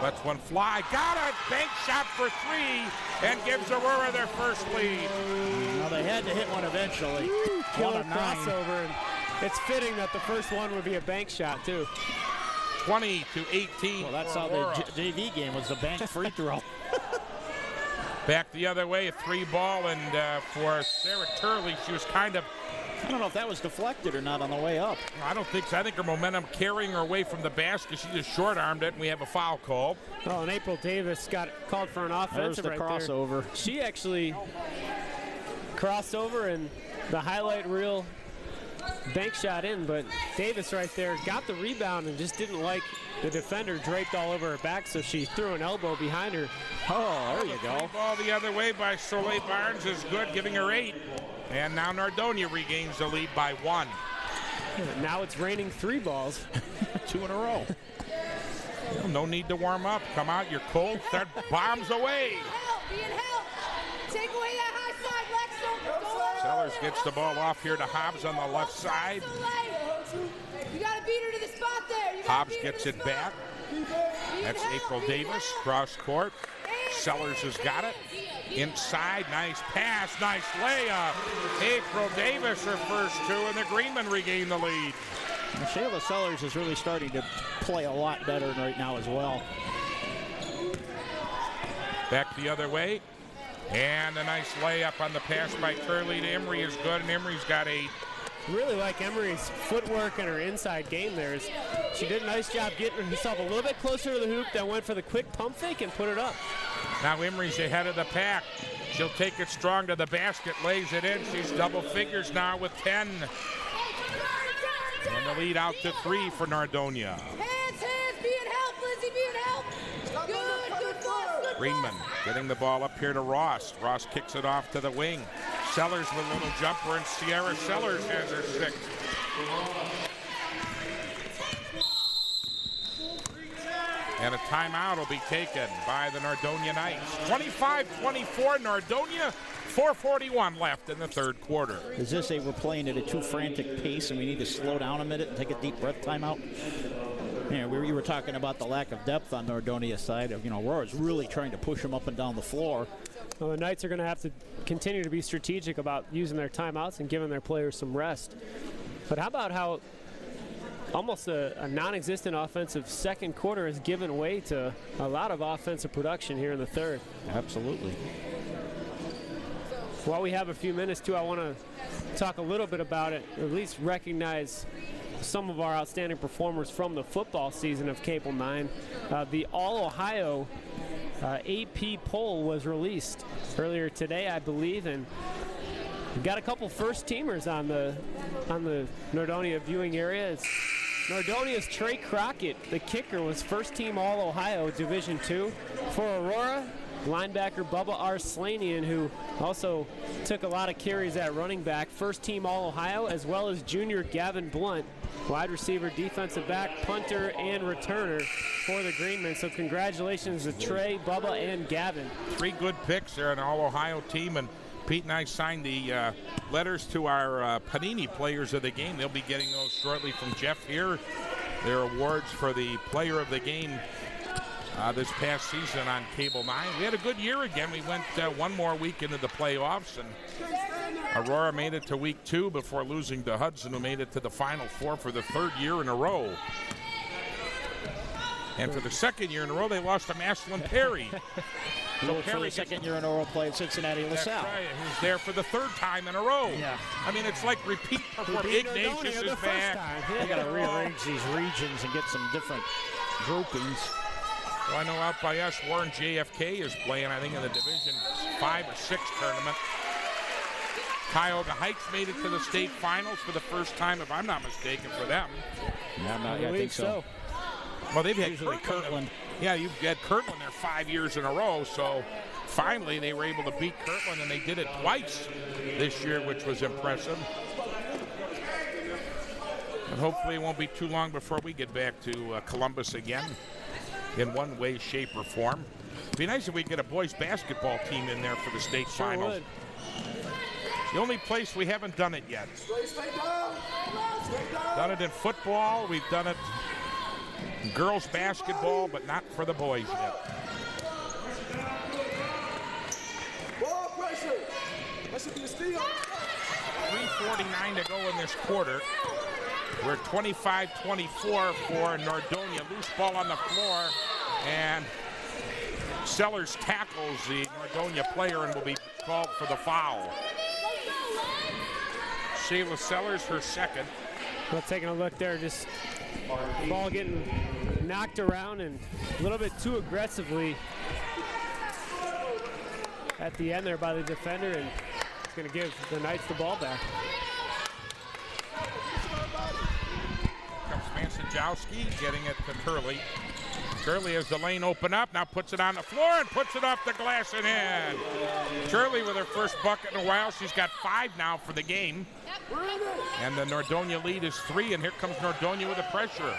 Lets one fly, got it! Bank shot for 3, and gives Aurora their first lead. Well, they had to hit one eventually. Killer crossover, and it's fitting that the first one would be a bank shot, too. 20-18. Well, that's how Aurora. the JV game was, the bank free throw. Back the other way, a 3-ball, and for Sarah Turley, she was kind of... I don't know if that was deflected or not on the way up. I don't think so. I think her momentum carrying her away from the basket. She just short-armed it, and we have a foul call. Oh, and April Davis got called for an offensive There's the right crossover. there. She actually crossed over, and the highlight reel bank shot in, but Davis right there got the rebound and just didn't like the defender draped all over her back, so she threw an elbow behind her. Oh, there you go. Ball the other way by Soleil Barnes is good, giving her 8. And now Nordonia regains the lead by 1. Now it's raining 3 balls. 2 in a row. No need to warm up. Come out, you're cold, start bombs away. Take away that high side, Lex. Sellers gets the ball off here to Hobbs on the left side. You gotta beat her to the spot there. Hobbs gets it back. That's April Davis, cross court. Sellers has got it. Inside, nice pass, nice layup. April Davis, her first 2, and the Greenmen regain the lead. Shayla Sellers is really starting to play a lot better right now as well. Back the other way. And a nice layup on the pass by Turley to Emery is good, and Emery's got 8. Really like Emery's footwork and her inside game there. She did a nice job getting herself a little bit closer to the hoop, then went for the quick pump fake and put it up. Now Emery's ahead of the pack. She'll take it strong to the basket, lays it in. She's double figures now with 10. And the lead out to 3 for Nordonia. Hands, be in help, Lizzie, be in help. Good ball. Greenman getting the ball up here to Ross. Ross kicks it off to the wing. Sellers with a little jumper, and Sierra Sellers has her 6th. And a timeout will be taken by the Nordonia Knights. 25-24 Nordonia, 4:41 left in the third quarter. Is this we're playing at a too frantic pace and we need to slow down a minute and take a deep breath timeout? Yeah, you were talking about the lack of depth on Nordonia's side. Aurora's really trying to push them up and down the floor. Well, the Knights are going to have to continue to be strategic about using their timeouts and giving their players some rest. But how about how almost a non-existent offensive second quarter has given way to a lot of offensive production here in the third. Absolutely. While we have a few minutes, too, I want to talk a little bit about it, or at least recognize some of our outstanding performers from the football season of Cable 9. The All-Ohio AP poll was released earlier today, I believe, and we've got a couple first-teamers on the Nordonia viewing area. It's Nordonia's Trey Crockett, the kicker, was first-team All-Ohio Division II. For Aurora, linebacker Bubba Arslanian, who also took a lot of carries at running back, first-team All-Ohio, as well as junior Gavin Blunt, wide receiver, defensive back, punter, and returner for the Greenmen. So congratulations to Trey, Bubba, and Gavin. 3 good picks there, an All-Ohio team, and Pete and I signed the letters to our Panini players of the game. They'll be getting those shortly from Jeff here. Their awards for the player of the game this past season on Cable 9. We had a good year again. We went one more week into the playoffs, and Aurora made it to week 2 before losing to Hudson, who made it to the Final Four for the 3rd year in a row. And for the 2nd year in a row, they lost to Maslin Perry. So for the 2nd year in a row playing Cincinnati LaSalle. That's right. Who's there for the 3rd time in a row. Yeah. I mean, it's like repeat before Ignatius is back. They got to rearrange these regions and get some different groupings. Well, I know out by us, Warren JFK is playing, I think, in the Division 5 or 6 tournament. Cuyahoga Heights made it to the state finals for the first time, if I'm not mistaken, for them. Yeah, I think so. Well, they've had usually Kirtland. Yeah, you've had Kirtland there 5 years in a row, so finally they were able to beat Kirtland, and they did it twice this year, which was impressive. And hopefully it won't be too long before we get back to Columbus again in one way, shape, or form. It'd be nice if we get a boys basketball team in there for the state finals. Would. The only place we haven't done it yet. Done it in football. We've done it in girls basketball, but not for the boys yet. Ball pressure. That should be a steal. 3:49 to go in this quarter. We're 25-24 for Nordonia. Loose ball on the floor, and Sellers tackles the Nordonia player and will be called for the foul. Shayla Sellers, her second. Well, taking a look there, just ball getting knocked around and a little bit too aggressively at the end there by the defender, and it's going to give the Knights the ball back. Comes Mansajowski getting it to Turley. Turley has the lane open up, now puts it on the floor and puts it off the glass and in. Turley with her first bucket in a while. She's got 5 now for the game. And the Nordonia lead is 3, and here comes Nordonia with the pressure.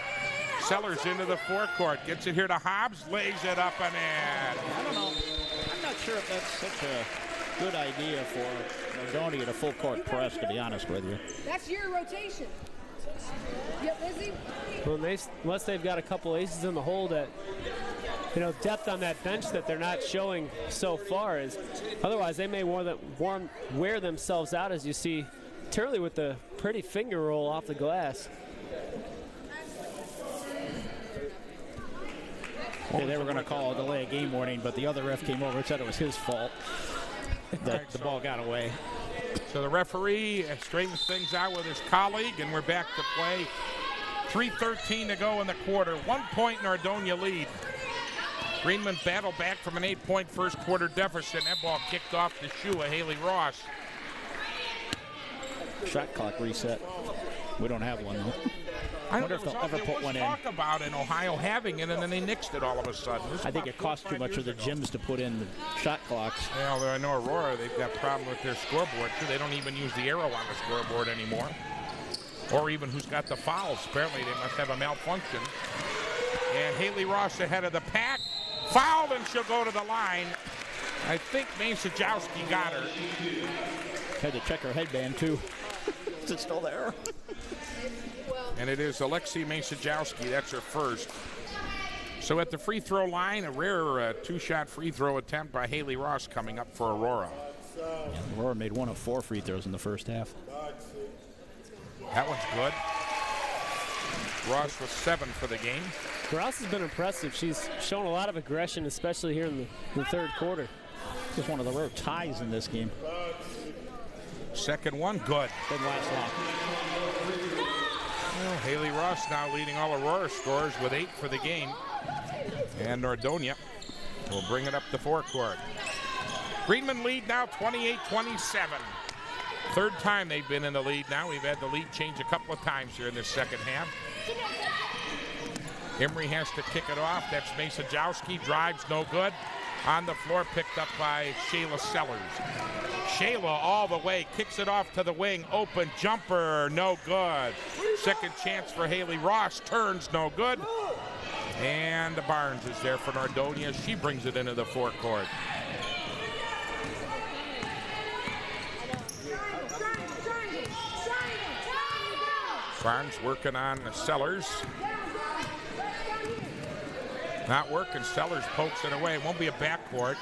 Sellers into the forecourt, gets it here to Hobbs, lays it up and in. I don't know. I'm not sure if that's such a good idea for Nordonia to full court press, to be honest with you. That's your rotation. Yep, Lizzie. Well, unless they've got a couple aces in the hole that, depth on that bench that they're not showing so far. Otherwise, they may wear themselves out, as you see Turley with the pretty finger roll off the glass. Yeah, they were going to call a delay of game warning, but the other ref came over and said it was his fault that the ball got away. So the referee straightens things out with his colleague, and we're back to play. 3:13 to go in the quarter. 1 point Nordonia lead. Greenman battled back from an 8-point first quarter deficit. That ball kicked off the shoe of Haley Ross. Shot clock reset. We don't have one, though. I wonder if they'll ever put one in. Talk about in Ohio having it, and then they nixed it all of a sudden. I think it costs too much of the gyms to put in the shot clocks. Well, I know Aurora, they've got a problem with their scoreboard, too. They don't even use the arrow on the scoreboard anymore. Or even who's got the fouls. Apparently, they must have a malfunction. And Haley Ross ahead of the pack. Fouled, and she'll go to the line. I think Mansajowski got her. Had to check her headband, too. Is it still there? And it is Alexei Mansajowski. That's her first. So at the free throw line, a rare two-shot free throw attempt by Haley Ross coming up for Aurora. Yeah, Aurora made 1 of 4 free throws in the first half. That one's good. Ross with 7 for the game. Ross has been impressive. She's shown a lot of aggression, especially here in the third quarter. Just one of the rare ties in this game. Second one, good. Didn't last long. Well, Haley Ross now leading all Aurora scorers with 8 for the game. And Nordonia will bring it up the forecourt. Greenman lead now 28-27. Third time they've been in the lead now. We've had the lead change a couple of times here in this second half. Emery has to kick it off. That's Mansajowski. Drives no good. On the floor, picked up by Shayla Sellers. Shayla all the way, kicks it off to the wing. Open jumper, no good. Second chance for Haley Ross, turns no good. And Barnes is there for Nordonia. She brings it into the forecourt. Barnes working on Sellers. Not working. Sellers pokes it away. It won't be a backcourt.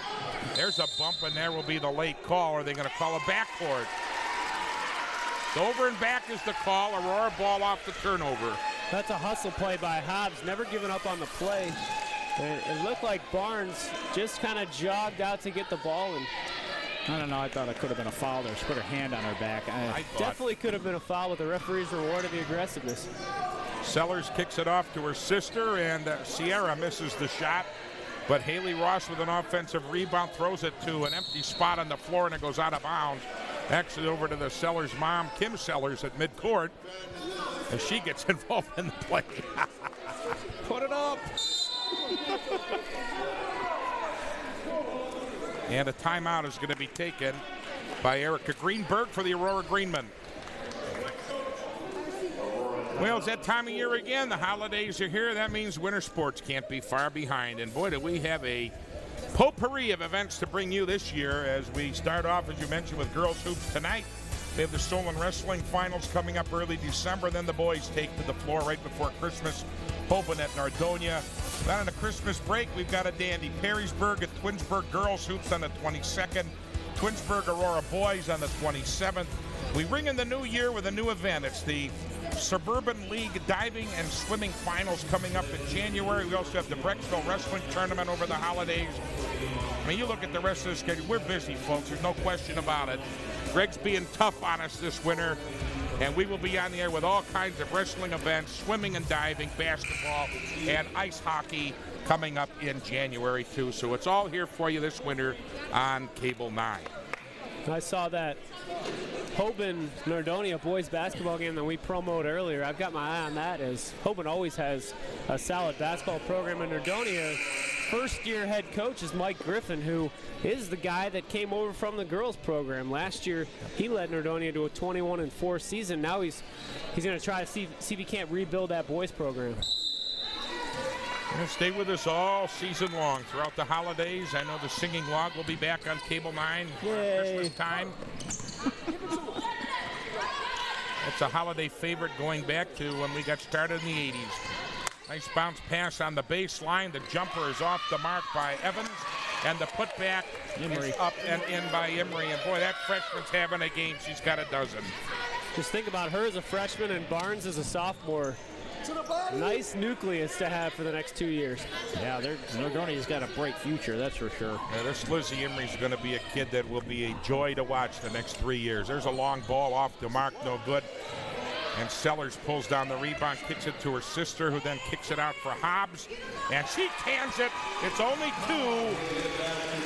There's a bump, and there will be the late call. Are they going to call a backcourt? So over and back is the call. Aurora ball off the turnover. That's a hustle play by Hobbs. Never giving up on the play. And it looked like Barnes just kind of jogged out to get the ball. And I don't know. I thought it could have been a foul there. She put her hand on her back. Definitely could have been a foul, with the referees rewarded the aggressiveness. Sellers kicks it off to her sister, and Sierra misses the shot. But Haley Ross with an offensive rebound throws it to an empty spot on the floor, and it goes out of bounds. Actually, over to the Sellers' mom, Kim Sellers, at midcourt, as she gets involved in the play. Put it up. And a timeout is going to be taken by Erica Greenberg for the Aurora Greenmen. Well, it's that time of year again. The holidays are here. That means winter sports can't be far behind. And boy, do we have a potpourri of events to bring you this year as we start off, as you mentioned, with girls hoops tonight. We have the Stolen Wrestling Finals coming up early December. Then the boys take to the floor right before Christmas, hoping at Nordonia. Then on the Christmas break, we've got a dandy. Perrysburg at Twinsburg girls hoops on the 22nd. Twinsburg Aurora boys on the 27th. We ring in the new year with a new event. It's the Suburban League Diving and Swimming Finals coming up in January. We also have the Brecksville Wrestling Tournament over the holidays. I mean, you look at the rest of the schedule. We're busy, folks. There's no question about it. Greg's being tough on us this winter, and we will be on the air with all kinds of wrestling events, swimming and diving, basketball, and ice hockey coming up in January, too. So it's all here for you this winter on Cable 9. I saw that Hoban Nordonia boys basketball game that we promoted earlier. I've got my eye on that, as Hoban always has a solid basketball program in Nordonia. First-year head coach is Mike Griffin, who is the guy that came over from the girls program. Last year, he led Nordonia to a 21-4 season. Now he's going to try to see if he can't rebuild that boys program. Stay with us all season long throughout the holidays. I know the Singing Log will be back on Cable 9 for Christmas time. It's a holiday favorite going back to when we got started in the 80s. Nice bounce pass on the baseline. The jumper is off the mark by Evans. And the putback is up and in by Emery. And boy, that freshman's having a game. She's got a dozen. Just think about her as a freshman and Barnes as a sophomore. Nice nucleus to have for the next 2 years. Yeah, Nordonia's got a bright future, that's for sure. Yeah, this Lizzie Emery's going to be a kid that will be a joy to watch the next 3 years. There's a long ball off the mark, no good. And Sellers pulls down the rebound, kicks it to her sister, who then kicks it out for Hobbs. And she cans it. It's only 2.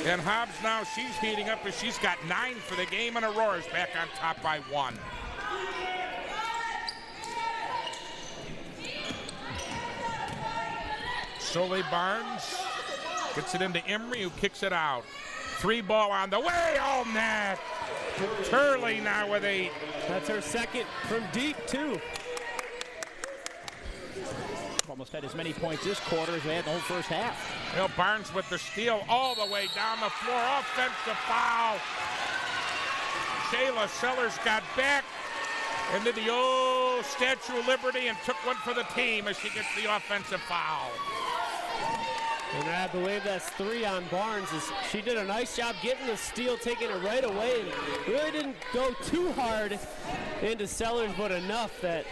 And Hobbs now, she's heating up as she's got 9 for the game, and Aurora's back on top by 1. Soleil Barnes gets it into Emery, who kicks it out. 3 ball on the way. Oh, net. Turley now with 8. That's her second from deep, too. Almost had as many points this quarter as they had the whole first half. Well, Barnes with the steal all the way down the floor. Offensive foul. Shayla Sellers got back into the Statue of Liberty and took one for the team as she gets the offensive foul. And I believe that's 3 on Barnes. She did a nice job getting the steal, taking it right away, and really didn't go too hard into Sellers, but enough that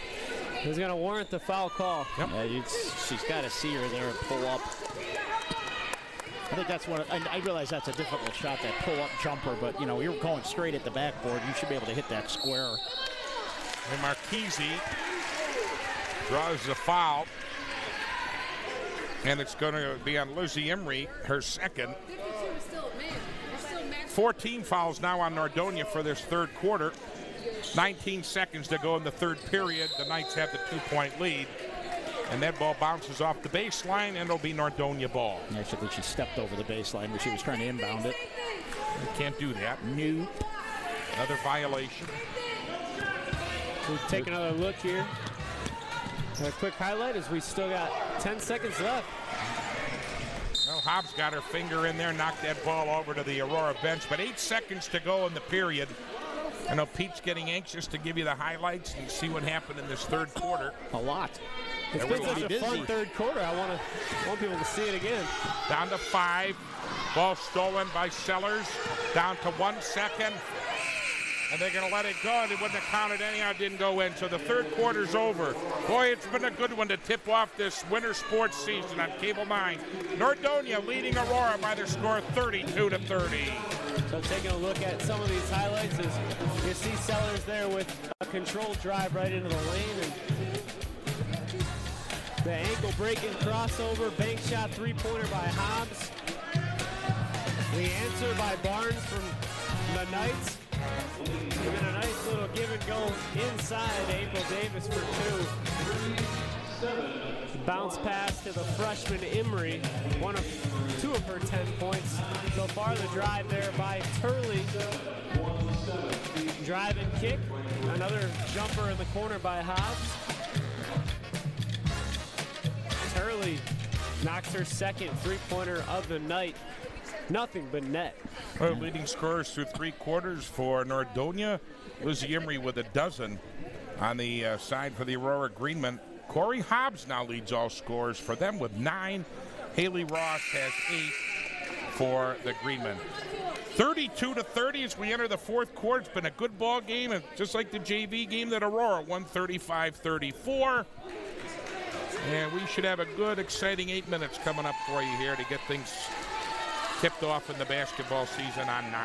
is going to warrant the foul call. Yep. She's got to see her there and pull up. I think that's I realize that's a difficult shot, that pull-up jumper, but, you know, you're going straight at the backboard. You should be able to hit that square. And Marchese draws the foul. And it's going to be on Lizzie Emery, her second. 14 fouls now on Nordonia for this third quarter. 19 seconds to go in the third period. The Knights have the 2-point lead. And that ball bounces off the baseline, and it'll be Nordonia ball. Actually, she stepped over the baseline when she was trying to inbound it. You can't do that. Nope. Another violation. We'll take another look here. A quick highlight as we still got 10 seconds left. Well, Hobbs got her finger in there, knocked that ball over to the Aurora bench, but 8 seconds to go in the period. I know Pete's getting anxious to give you the highlights and see what happened in this third quarter. A lot. It's been such a fun third quarter. I want people to see it again. Down to 5. Ball stolen by Sellers. Down to 1 second. And they're going to let it go, and it wouldn't have counted anyhow. It didn't go in. So the third quarter's over. Boy, it's been a good one to tip off this winter sports season on Cable 9. Nordonia leading Aurora by their score 32-30. So taking a look at some of these highlights is you see Sellers there with a controlled drive right into the lane. And the ankle-breaking crossover, bank shot three-pointer by Hobbs. The answer by Barnes from the Knights. And then a nice little give and go inside. April Davis for 2. Bounce pass to the freshman Emery. Two of her 10 points so far. The drive there by Turley. Drive and kick. Another jumper in the corner by Hobbs. Turley knocks her second three-pointer of the night. Nothing but net. Well, leading scorers through 3 quarters for Nordonia. Lizzie Emery with a dozen on the side for the Aurora Greenmen. Corey Hobbs now leads all scorers for them with 9. Haley Ross has 8 for the Greenmen. 32-30 as we enter the 4th quarter. It's been a good ball game, and just like the JV game that Aurora won 35-34. And we should have a good, exciting 8 minutes coming up for you here to get things tipped off in the basketball season on 9.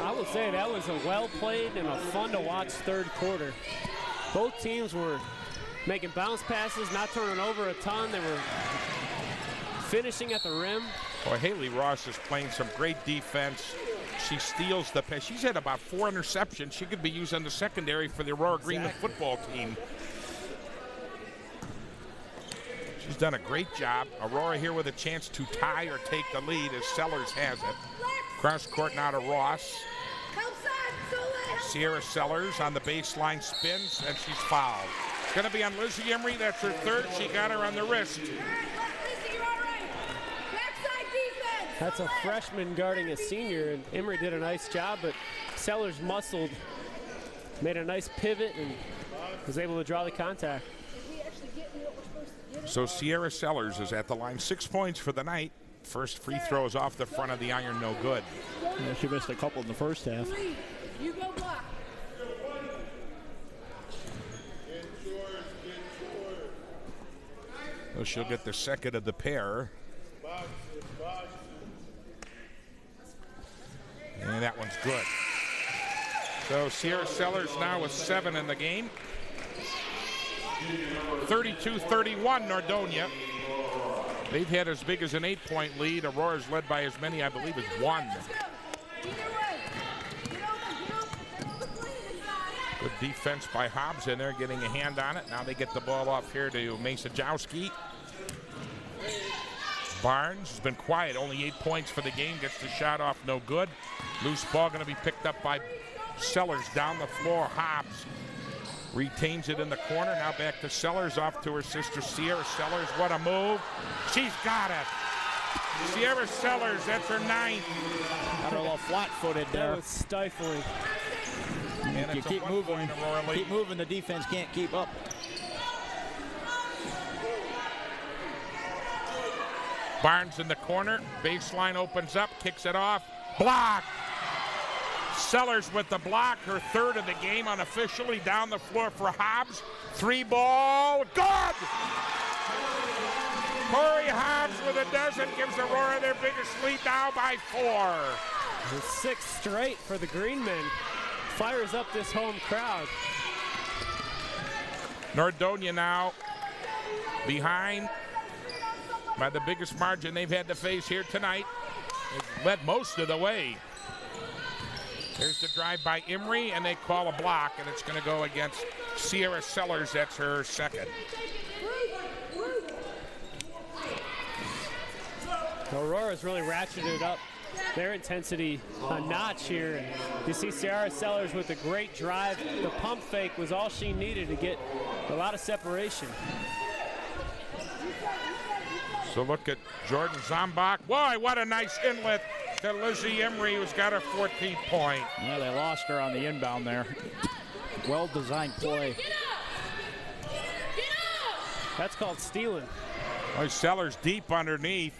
I would say that was a well-played and a fun-to-watch 3rd quarter. Both teams were making bounce passes, not turning over a ton. They were finishing at the rim. Boy, Haley Ross is playing some great defense. She steals the pass. She's had about 4 interceptions. She could be used on the secondary for the Aurora Greenman football team. She's done a great job. Aurora here with a chance to tie or take the lead as Sellers has it. Cross court now to Ross. Sierra Sellers on the baseline spins, and she's fouled. It's going to be on Lizzie Emery. That's her 3rd. She got her on the wrist. That's a freshman guarding a senior, and Emery did a nice job, but Sellers muscled, made a nice pivot, and was able to draw the contact. So Sierra Sellers is at the line. 6 points for the night. First free throw is off the front of the iron, no good. Yeah, she missed a couple in the first half. You go block. Well, she'll get the second of the pair. And that one's good. So Sierra Sellers now with 7 in the game. 32-31 Nordonia. They've had as big as an 8-point lead. Aurora's led by as many, I believe, as 1. Good defense by Hobbs in there, getting a hand on it. Now they get the ball off here to Masajowski. Barnes has been quiet, only 8 points for the game. Gets the shot off, no good. Loose ball going to be picked up by Sellers down the floor. Hobbs retains it in the corner. Now back to Sellers, off to her sister Sierra Sellers. What a move. She's got it. Sierra Sellers, that's her 9th. Got her a little flat-footed there. That was stifling. And You keep moving, the defense can't keep up. Barnes in the corner. Baseline opens up, kicks it off. Block. Sellers with the block, her 3rd of the game unofficially. Down the floor for Hobbs. 3 ball, good! Corey Hobbs with a dozen gives Aurora their biggest lead now by 4. The 6th straight for the Greenmen. Fires up this home crowd. Nordonia now behind by the biggest margin they've had to face here tonight. They've led most of the way. There's the drive by Emery, and they call a block, and it's going to go against Sierra Sellers. That's her 2nd. Aurora's really ratcheted up their intensity a notch here. You see Sierra Sellers with a great drive. The pump fake was all she needed to get a lot of separation. So look at Jordan Zombach. Boy, what a nice inlet to Lizzie Emery, who's got her 14th point. Yeah, they lost her on the inbound there. Well-designed play. That's called stealing. Boy, Sellers deep underneath,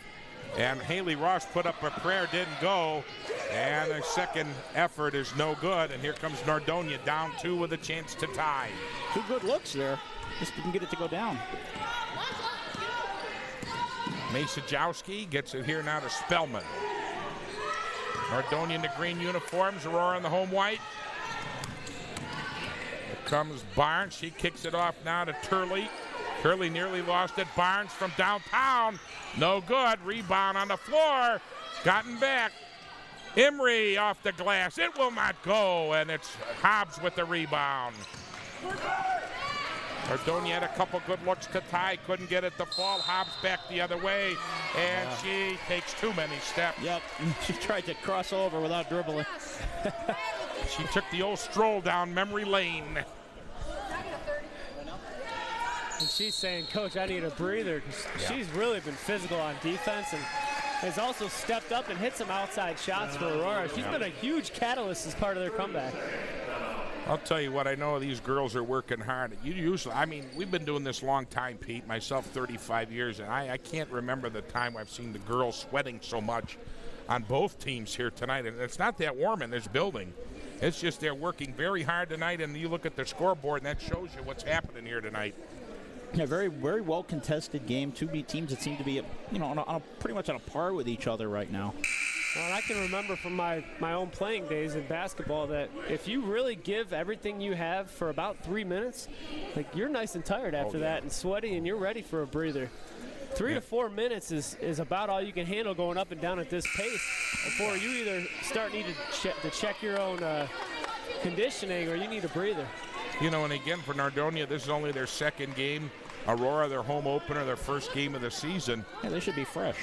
and Haley Ross put up a prayer, didn't go, and the second effort is no good, and here comes Nordonia down 2 with a chance to tie. 2 good looks there. Just didn't get it to go down. Masajowski gets it here now to Spellman. Nordonia in the green uniforms, Aurora in the home white. Here comes Barnes. She kicks it off now to Turley. Turley nearly lost it. Barnes from downtown. No good. Rebound on the floor. Gotten back. Emery off the glass. It will not go, and it's Hobbs with the rebound. Nordonia had a couple good looks to tie, couldn't get it to fall. Hobbs back the other way, and she takes too many steps. Yep, she tried to cross over without dribbling. She took the old stroll down memory lane. And she's saying, Coach, I need a breather, because she's really been physical on defense and has also stepped up and hit some outside shots for Aurora. She's been a huge catalyst as part of their comeback. I'll tell you what, I know these girls are working hard. I mean, we've been doing this a long time, Pete, myself 35 years, and I can't remember the time I've seen the girls sweating so much on both teams here tonight. And it's not that warm in this building. It's just they're working very hard tonight, and you look at the scoreboard, and that shows you what's happening here tonight. Yeah, very, very well contested game. Two teams that seem to be, pretty much on a par with each other right now. Well, and I can remember from my own playing days in basketball that if you really give everything you have for about 3 minutes, like you're nice and tired after that and sweaty, and you're ready for a breather. 3 to 4 minutes is about all you can handle going up and down at this pace before you either start needing to check your own conditioning or you need a breather. You know, and again, for Nordonia, this is only their second game. Aurora, their home opener, their first game of the season. Yeah, they should be fresh.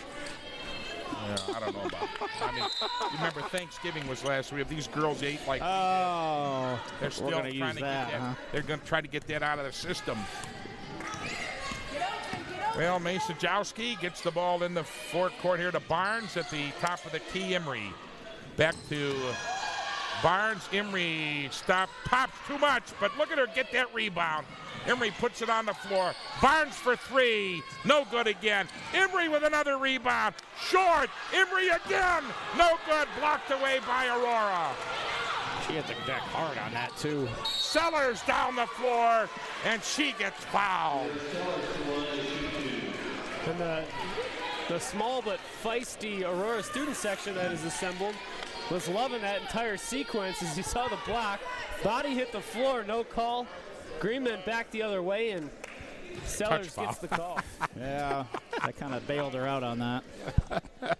Yeah, I don't know about that. I mean, you remember Thanksgiving was last week. If these girls ate like they're still trying to get that. They're going to try to get that out of the system. Well, Masajowski gets the ball in the forecourt here to Barnes at the top of the key. Emery back to Barnes. Emery pops too much, but look at her get that rebound. Emery puts it on the floor. Barnes for three. No good again. Emery with another rebound. Short. Emery again. No good. Blocked away by Aurora. She had the deck hard on that, too. Sellers down the floor, and she gets fouled. And the small but feisty Aurora student section that is assembled was loving that entire sequence as you saw the block. Body hit the floor, no call. Greenman back the other way, and Sellers gets the call. Yeah, I kind of bailed her out on that.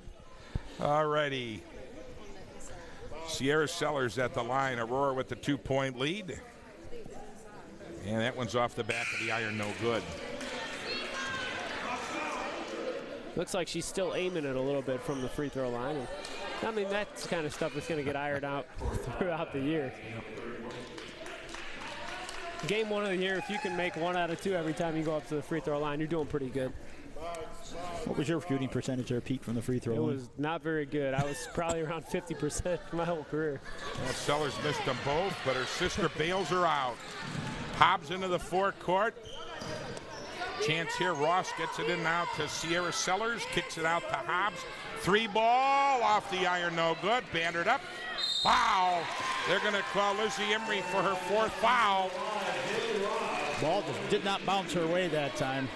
All righty. Sierra Sellers at the line. Aurora with the 2-point lead. And that one's off the back of the iron, no good. Looks like she's still aiming it a little bit from the free throw line. And, I mean, that's kind of stuff that's going to get ironed out throughout the year. Game one of the year, if you can make 1 out of 2 every time you go up to the free throw line, you're doing pretty good. What was your shooting percentage there, Pete, from the free throw line? It was not very good. I was probably around 50% for my whole career. Well, Sellers missed them both, but her sister bails her out. Hobbs into the forecourt. Chance here. Ross gets it in now to Sierra Sellers. Kicks it out to Hobbs. 3-ball off the iron, no good. Bandered up. Foul. They're going to call Lizzie Emery for her 4th foul. Ball just did not bounce her way that time.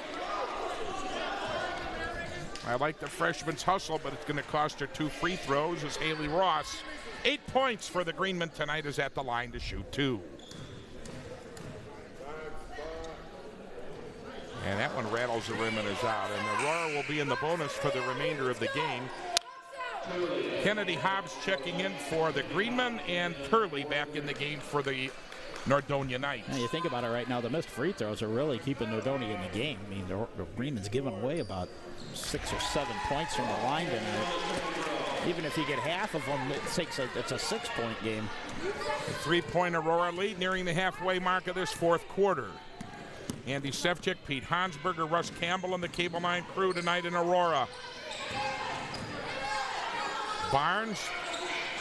I like the freshman's hustle, but it's going to cost her 2 free throws as Haley Ross. 8 points for the Greenmen tonight, is at the line to shoot 2. And that one rattles the rim and is out. And Aurora will be in the bonus for the remainder of the game. Kennedy Hobbs checking in for the Greenmen, and Curley back in the game for the Nordonia Knights. Now you think about it right now, the missed free throws are really keeping Nordonia in the game. I mean, the Greenmen's giving away about 6 or 7 points from the line tonight. Even if you get half of them, it's a 6-point game. A 3-point Aurora lead nearing the halfway mark of this 4th quarter. Andy Sevchik, Pete Hansberger, Russ Campbell, and the Cable 9 crew tonight in Aurora. Barnes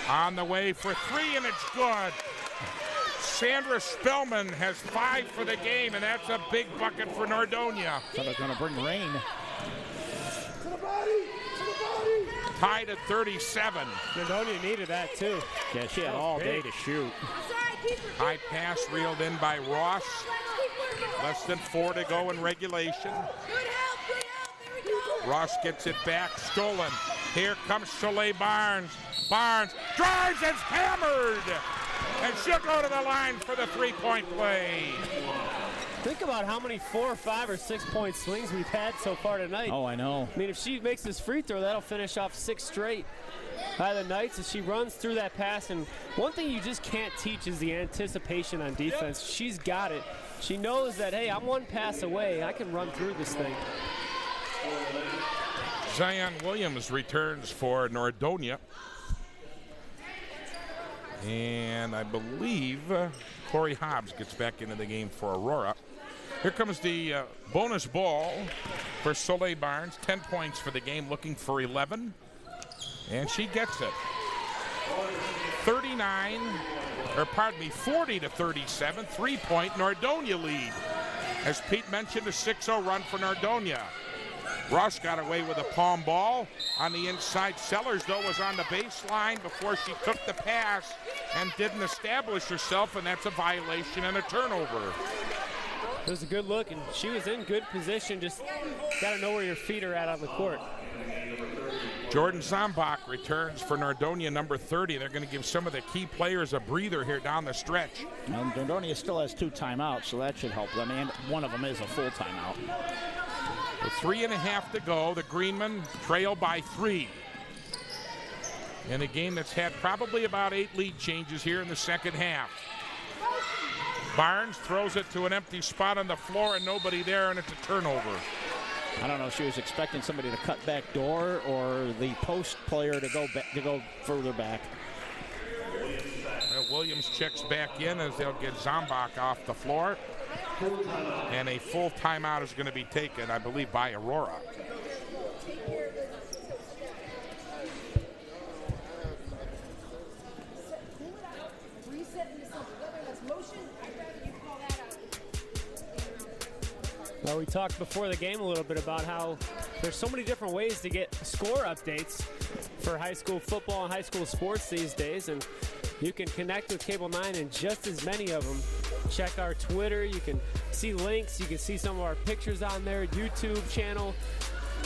on the way for 3, and it's good. Sandra Spellman has 5 for the game, and that's a big bucket for Nordonia. So they're going to bring rain. Tied at 37. Nordonia needed that, too. Yeah, she had all day to shoot. High pass reeled in by Ross. Less than 4 to go in regulation. Ross gets it back, stolen. Here comes Soleil Barnes. Barnes drives and hammered. And she'll go to the line for the 3-point play. Think about how many 4, 5, or 6-point swings we've had so far tonight. Oh, I know. I mean, if she makes this free throw, that'll finish off 6 straight. by the Knights as she runs through that pass. And one thing you just can't teach is the anticipation on defense. She's got it. She knows that, hey, I'm one pass away. I can run through this thing. Zion Williams returns for Nordonia. And I believe Corey Hobbs gets back into the game for Aurora. Here comes the bonus ball for Soleil Barnes. 10 points for the game, looking for 11. And she gets it. 40 to 37, 3-point Nordonia lead. As Pete mentioned, a 6-0 run for Nordonia. Ross got away with a palm ball on the inside. Sellers, though, was on the baseline before she took the pass and didn't establish herself, and that's a violation and a turnover. It was a good look, and she was in good position. Just got to know where your feet are at on the court. Jordan Zombach returns for Nordonia, number 30. They're going to give some of the key players a breather here down the stretch. And Nordonia still has 2 timeouts, so that should help them. And one of them is a full timeout. With 3.5 to go, the Greenmen trail by 3. In a game that's had probably about 8 lead changes here in the second half. Barnes throws it to an empty spot on the floor and nobody there, and it's a turnover. I don't know if she was expecting somebody to cut back door or the post player to go further back. Well, Williams checks back in as they'll get Zombach off the floor. And a full timeout is going to be taken, I believe, by Aurora. Well, we talked before the game a little bit about how there's so many different ways to get score updates for high school football and high school sports these days, and you can connect with Cable 9 in just as many of them. Check our Twitter. You can see links. You can see some of our pictures on there. YouTube channel.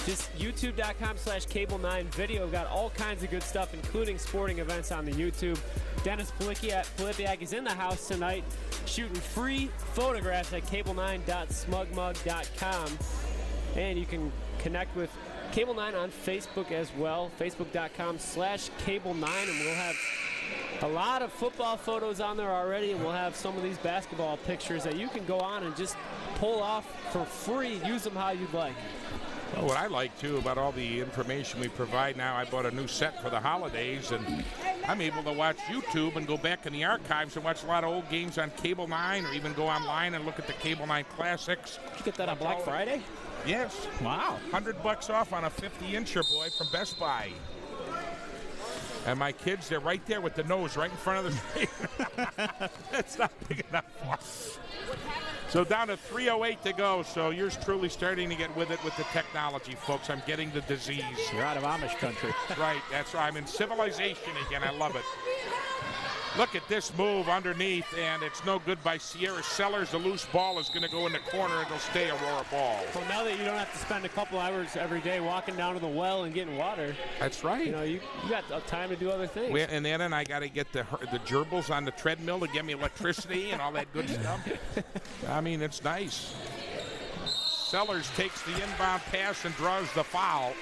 Just youtube.com/Cable9 video. Got all kinds of good stuff, including sporting events on the YouTube. Dennis Polipiak is in the house tonight shooting free photographs at cable9.smugmug.com. And you can connect with Cable 9 on Facebook as well, facebook.com/Cable9. And we'll have a lot of football photos on there already, and we'll have some of these basketball pictures that you can go on and just pull off for free. Use them how you'd like. Well, what I like, too, about all the information we provide now, I bought a new set for the holidays, and I'm able to watch YouTube and go back in the archives and watch a lot of old games on Cable 9, or even go online and look at the Cable 9 Classics. Did you get that on Black Friday? Yes. Wow. $100 off on a 50-incher, boy, from Best Buy. And my kids, they're right there with the nose right in front of the screen. That's not big enough for us. So down to 3:08 to go. So yours truly starting to get with it with the technology, folks. I'm getting the disease. You're out of Amish country. Right, that's right. I'm in civilization again. I love it. Look at this move underneath, and it's no good by Sierra Sellers. The loose ball is going to go in the corner, and it'll stay Aurora ball. Well, now that you don't have to spend a couple hours every day walking down to the well and getting water. That's right. You know, you got time to do other things. And then I got to get the gerbils on the treadmill to give me electricity and all that good stuff. I mean, it's nice. Sellers takes the inbound pass and draws the foul.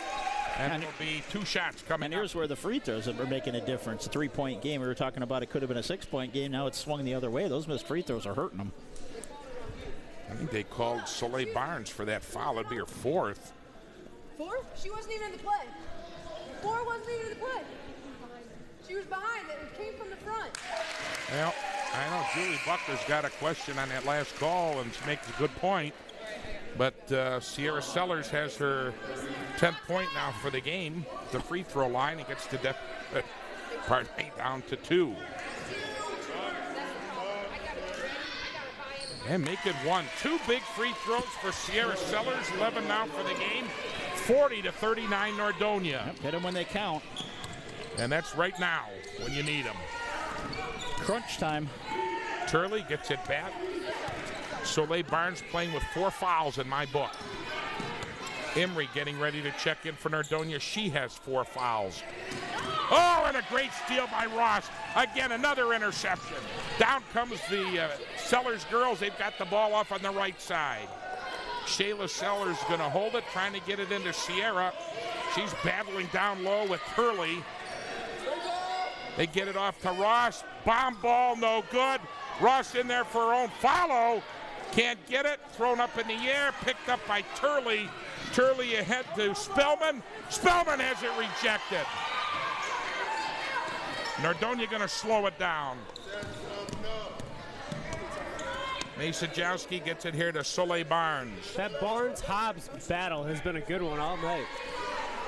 And it'll be 2 shots coming. And here's where the free throws are making a difference. A 3-point game. We were talking about it could have been a 6-point game. Now it's swung the other way. Those missed free throws are hurting them. I think they called Soleil Barnes for that foul. It'd be her 4th. 4th? She wasn't even in the play. 4 wasn't even in the play. She was behind it. It came from the front. Well, I know Julie Buckler's got a question on that last call, and she makes a good point. But Sierra Sellers has her 10th point now for the game. The free throw line, it gets to down to 2. And make it 1. 2 big free throws for Sierra Sellers. 11 now for the game. 40 to 39 Nordonia. Yep, hit them when they count. And that's right now when you need them. Crunch time. Turley gets it back. Soleil Barnes playing with 4 fouls in my book. Emery getting ready to check in for Nordonia. She has 4 fouls. Oh, and a great steal by Ross. Again, another interception. Down comes the Sellers girls. They've got the ball off on the right side. Shayla Sellers going to hold it, trying to get it into Sierra. She's battling down low with Turley. They get it off to Ross. Bomb ball, no good. Ross in there for her own follow. Can't get it. Thrown up in the air. Picked up by Turley. Turley ahead to Spellman. Spellman has it rejected. Nordonia going to slow it down. Masajowski gets it here to Soleil Barnes. That Barnes-Hobbs battle has been a good one all night.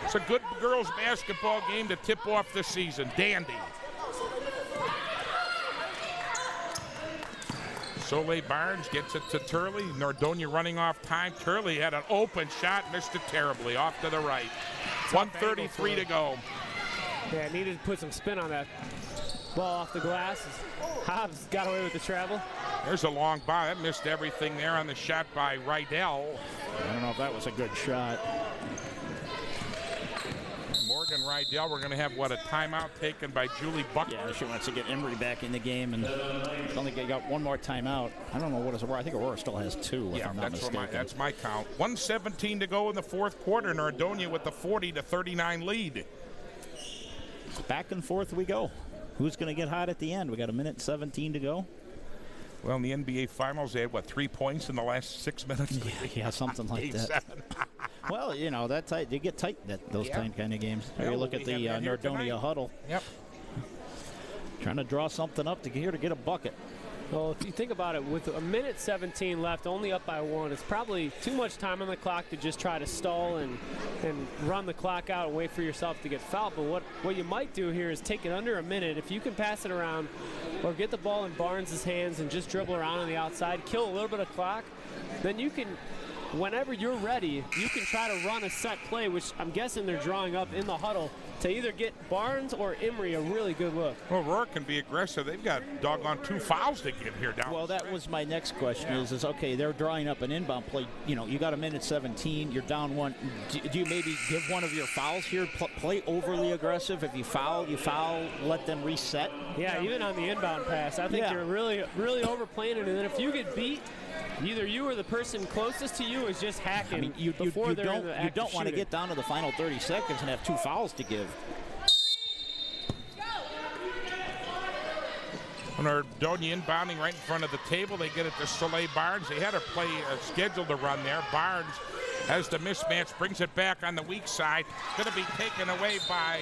It's a good girls basketball game to tip off the season. Dandy. Soleil Barnes gets it to Turley. Nordonia running off time. Turley had an open shot, missed it terribly off to the right. 1:33 to go. Yeah, needed to put some spin on that ball off the glass. Hobbs got away with the travel. There's a long ball. That missed everything there on the shot by Rydell. I don't know if that was a good shot. Morgan Rydell, we're going to have, what, a timeout taken by Julie Buckler? Yeah, she wants to get Emery back in the game, and I don't think they got one more timeout. I don't know what is Aurora. I think Aurora still has 2, if I'm not mistaken. That's my count. 1:17 to go in the fourth quarter. Nordonia with the 40-39 lead. Back and forth we go. Who's going to get hot at the end? We got 1:17 to go. Well, in the NBA Finals, they had, what, 3 points in the last 6 minutes? Yeah, something like that. 7. Well, you know, that tight. They get tight those kind of games. Yeah, you look at the Nordonia huddle. Yep. Trying to draw something up to get a bucket. Well, if you think about it, with 1:17 left, only up by 1, it's probably too much time on the clock to just try to stall and run the clock out and wait for yourself to get fouled. But what you might do here is take it under a minute. If you can pass it around or get the ball in Barnes' hands and just dribble around on the outside, kill a little bit of clock, then you can, whenever you're ready, you can try to run a set play, which I'm guessing they're drawing up in the huddle, to either get Barnes or Emery a really good look. Well, Aurora can be aggressive. They've got doggone 2 fouls to give here down. Well, that was my next question. Is okay, they're drawing up an inbound play. You know, you got 1:17, you're down 1. Do you maybe give one of your fouls here? Play overly aggressive. If you foul, let them reset. Yeah, even on the inbound pass, I think you're really, really overplaying it. And then if you get beat, either you or the person closest to you is just hacking. I mean, you don't want to get down to the final 30 seconds and have 2 fouls to give. Nordonia inbounding right in front of the table. They get it to Soleil Barnes. They had a play scheduled to run there. Barnes has the mismatch, brings it back on the weak side. Going to be taken away by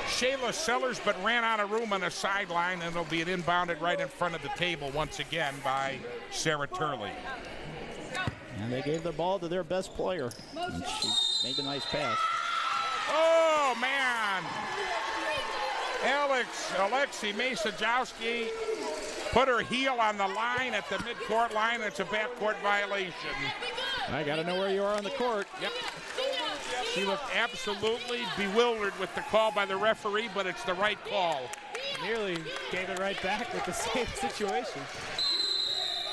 Shayla Sellers, but ran out of room on the sideline, and it'll be an inbounded right in front of the table once again by Sarah Turley. And they gave the ball to their best player, and she made a nice pass. Oh, man. Alexi Masajowski put her heel on the line at the midcourt line. It's a backcourt violation. I got to know where you are on the court. Yep. She looked absolutely bewildered with the call by the referee, but it's the right call. Nearly gave it right back with the same situation.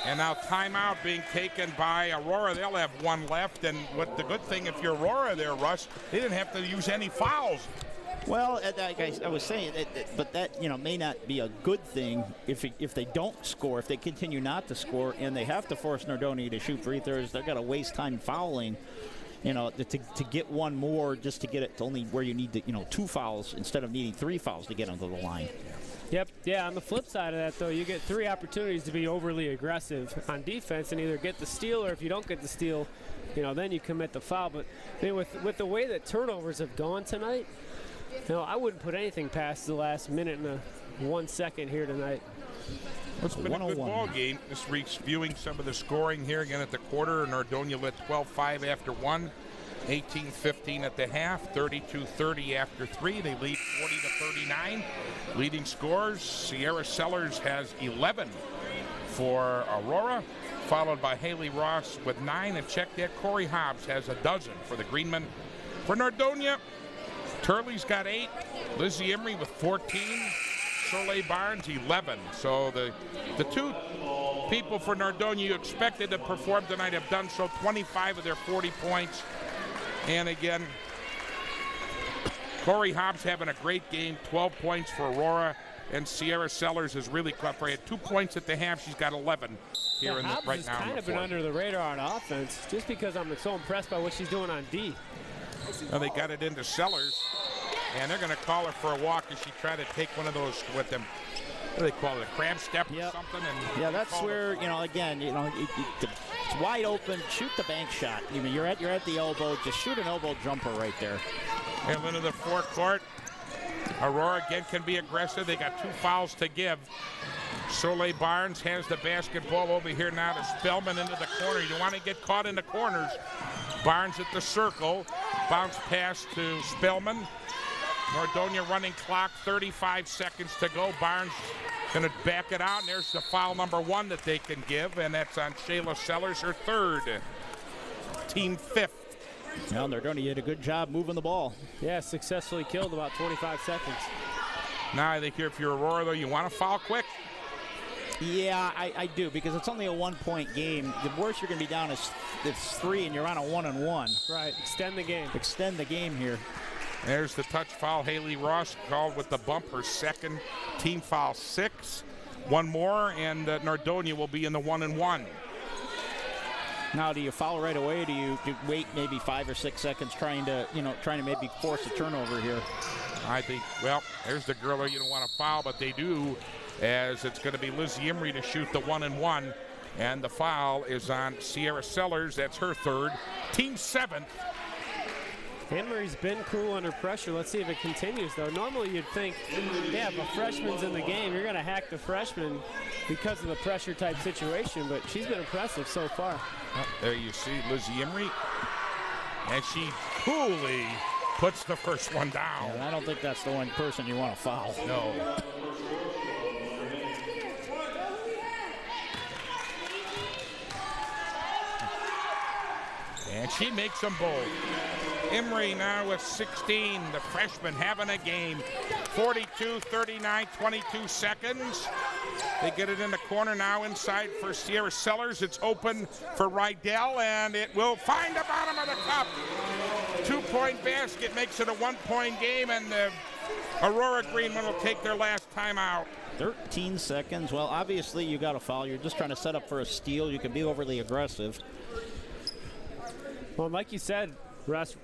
And now timeout being taken by Aurora. They'll have 1 left. And what the good thing, if you're Aurora there, Russ, they didn't have to use any fouls. Well, I was saying, but that may not be a good thing if they don't score, if they continue not to score, and they have to force Nordonia to shoot free throws. They're going to waste time fouling, to get 1 more just to get it to only where you need 2 fouls instead of needing 3 fouls to get onto the line. Yep. Yeah, on the flip side of that, though, you get 3 opportunities to be overly aggressive on defense and either get the steal, or if you don't get the steal, then you commit the foul. But I mean, with the way that turnovers have gone tonight, I wouldn't put anything past the last minute and 1 second here tonight. It's been a good ball game. Just reviewing some of the scoring here again at the quarter. Nordonia led 12-5 after 1, 18-15 at the half, 32-30 after 3. They lead 40-39. Leading scorers, Sierra Sellers has 11 for Aurora, followed by Haley Ross with 9. And check that, Corey Hobbs has 12 for the Greenmen. For Nordonia, Turley's got 8, Lizzie Emery with 14, Soleil Barnes 11. So the 2 people for Nordonia you expected to perform tonight have done so. 25 of their 40 points. And again, Corey Hobbs having a great game, 12 points for Aurora, and Sierra Sellers is really clever. He had 2 points at the half. She's got 11 here right now. Hobbs has kind of been under the radar on offense, just because I'm so impressed by what she's doing on D. Well, they got it into Sellers. And they're going to call her for a walk as she tried to take one of those with them. What do they call it? A crab step or something? And yeah, that's where, again, it's wide open. Shoot the bank shot. You're at the elbow. Just shoot an elbow jumper right there. And into the forecourt. Aurora again can be aggressive. They got 2 fouls to give. Soleil Barnes has the basketball over here now to Spellman into the corner. You don't want to get caught in the corners. Barnes at the circle. Bounce pass to Spellman. Nordonia running clock, 35 seconds to go. Barnes going to back it out, and there's the foul number 1 that they can give, and that's on Shayla Sellers, her 3rd. Team 5th. Well, Nordonia did a good job moving the ball. Yeah, successfully killed about 25 seconds. Now I think here, if you're Aurora, though, you want to foul quick? Yeah, I do, because it's only a 1-point game. The worst you're going to be down is 3, and you're on a 1-on-1. Right, extend the game. Extend the game here. There's the touch foul. Haley Ross called with the bump, her 2nd. Team foul 6. 1 more, and Nordonia will be in the 1-and-1. Now, do you foul right away? Or do you wait maybe 5 or 6 seconds, trying to maybe force a turnover here? I think, well, there's the girl you don't want to foul, but they do, as it's going to be Lizzie Emery to shoot the 1-and-1, and the foul is on Sierra Sellers. That's her 3rd. Team 7th. Emery's been cool under pressure. Let's see if it continues, though. Normally you'd think, yeah, if a freshman's in the game, you're going to hack the freshman because of the pressure type situation, but she's been impressive so far. There you see Lizzie Emery, and she coolly puts the first one down. Yeah, I don't think that's the one person you want to foul. No. And she makes them both. Emery now with 16, the freshman having a game. 42, 39, 22 seconds. They get it in the corner now inside for Sierra Sellers. It's open for Rydell, and it will find the bottom of the cup. 2-point basket makes it a 1-point game, and Aurora Greenman will take their last timeout. 13 seconds. Well, obviously you got a foul. You're just trying to set up for a steal. You can be overly aggressive. Well, like you said, Russ,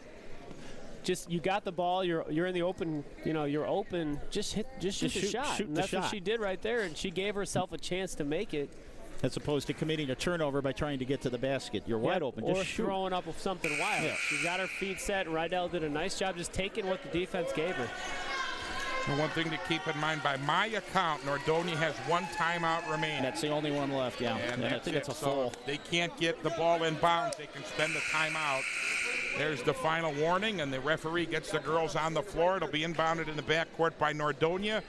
just you got the ball. You're in the open. You're open. Just shoot the shot. Shoot and that's what she did right there, and she gave herself a chance to make it. As opposed to committing a turnover by trying to get to the basket. You're wide open. Or just shoot. Throwing up with something wild. Yeah. She got her feet set, and Rydell did a nice job just taking what the defense gave her. And one thing to keep in mind, by my account, Nordonia has 1 timeout remaining. That's the only one left, yeah. And I think it's a full. So they can't get the ball in bounds. They can spend the timeout. There's the final warning, and the referee gets the girls on the floor. It'll be inbounded in the backcourt by Nordonia.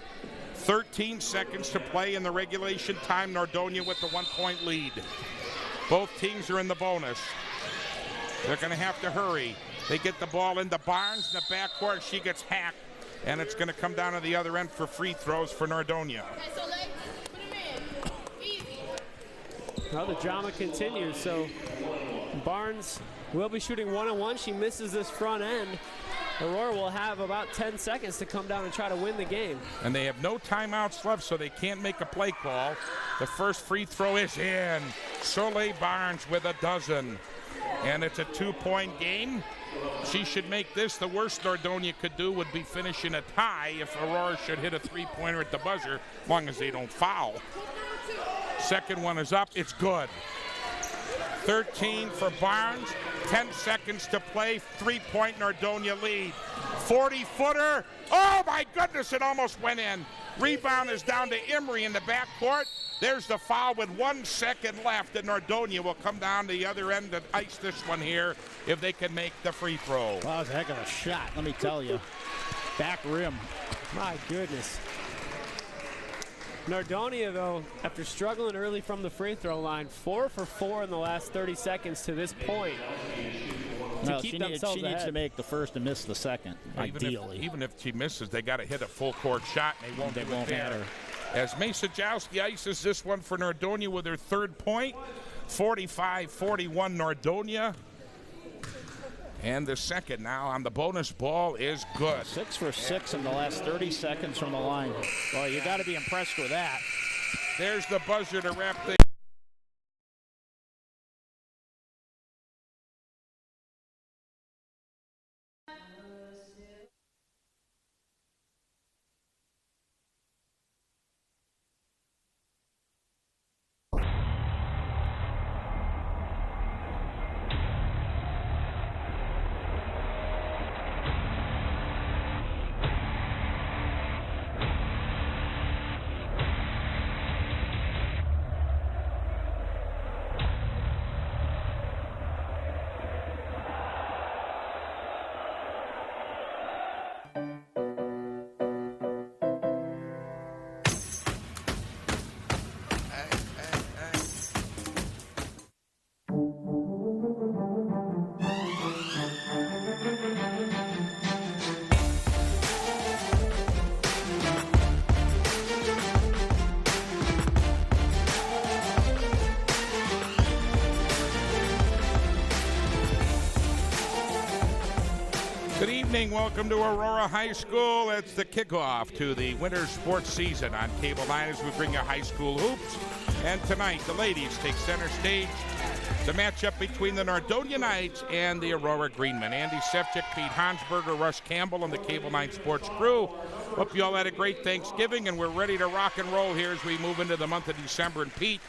13 seconds to play in the regulation time. Nordonia with the 1-point lead. Both teams are in the bonus. They're going to have to hurry. They get the ball into Barnes in the backcourt. She gets hacked, and it's going to come down to the other end for free throws for Nordonia. Well, the drama continues. So Barnes will be shooting 1-on-1. She misses this front end. Aurora will have about 10 seconds to come down and try to win the game. And they have no timeouts left, so they can't make a play call. The first free throw is in. Soleil Barnes with a dozen. And it's a 2-point game. She should make this. The worst Nordonia could do would be finishing a tie if Aurora should hit a 3-pointer at the buzzer, as long as they don't foul. Second one is up. It's good. 13 for Barnes. 10 seconds to play. 3-point Nordonia lead. 40-footer. Oh, my goodness, it almost went in. Rebound is down to Emery in the backcourt. There's the foul with 1 second left, and Nordonia will come down the other end and ice this one here if they can make the free throw. Wow, that was a heck of a shot, let me tell you. Back rim. My goodness. Nordonia, though, after struggling early from the free throw line, 4 for 4 in the last 30 seconds to this point. Well, she needs to make the first and miss the second, ideally. Even if she misses, they got to hit a full court shot, and they won't matter. As Mesa Jowski ices this one for Nordonia with her 3rd point. 45-41 Nordonia. And the second now on the bonus ball is good. 6 for 6 in the last 30 seconds from the line. Well, you got to be impressed with that. There's the buzzer to wrap things. evening. Welcome to Aurora High School. It's the kickoff to the winter sports season on Cable 9 as we bring you high school hoops. And tonight, the ladies take center stage. It's a matchup between the Nordonia Knights and the Aurora Greenmen. Andy Sefcik, Pete Hansberger, Russ Campbell, and the Cable 9 Sports crew. Hope you all had a great Thanksgiving, and we're ready to rock and roll here as we move into the month of December. And Pete,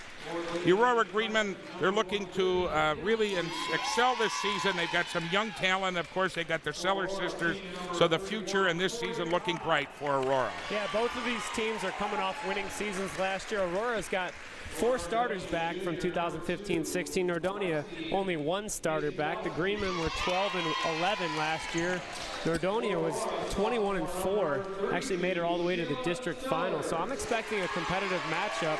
the Aurora Greenmen, they're looking to really excel this season. They've got some young talent. Of course, they got their Seller sisters, so the future in this season looking bright for Aurora. Yeah, both of these teams are coming off winning seasons last year. Aurora's got 4 starters back from 2015-16. Nordonia only 1 starter back. The Greenmen were 12 and 11 last year. Nordonia was 21 and 4. Actually made it all the way to the district final. So I'm expecting a competitive matchup.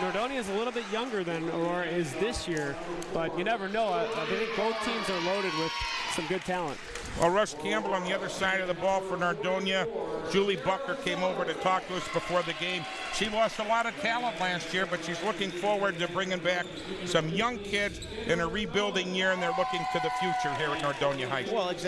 Nordonia is a little bit younger than Aurora is this year, but you never know. I think both teams are loaded with some good talent. Well, Russ Campbell on the other side of the ball for Nordonia. Julie Bucker came over to talk to us before the game. She lost a lot of talent last year, but she's looking forward to bringing back some young kids in a rebuilding year, and they're looking to the future here at Nordonia High School. Well, exactly.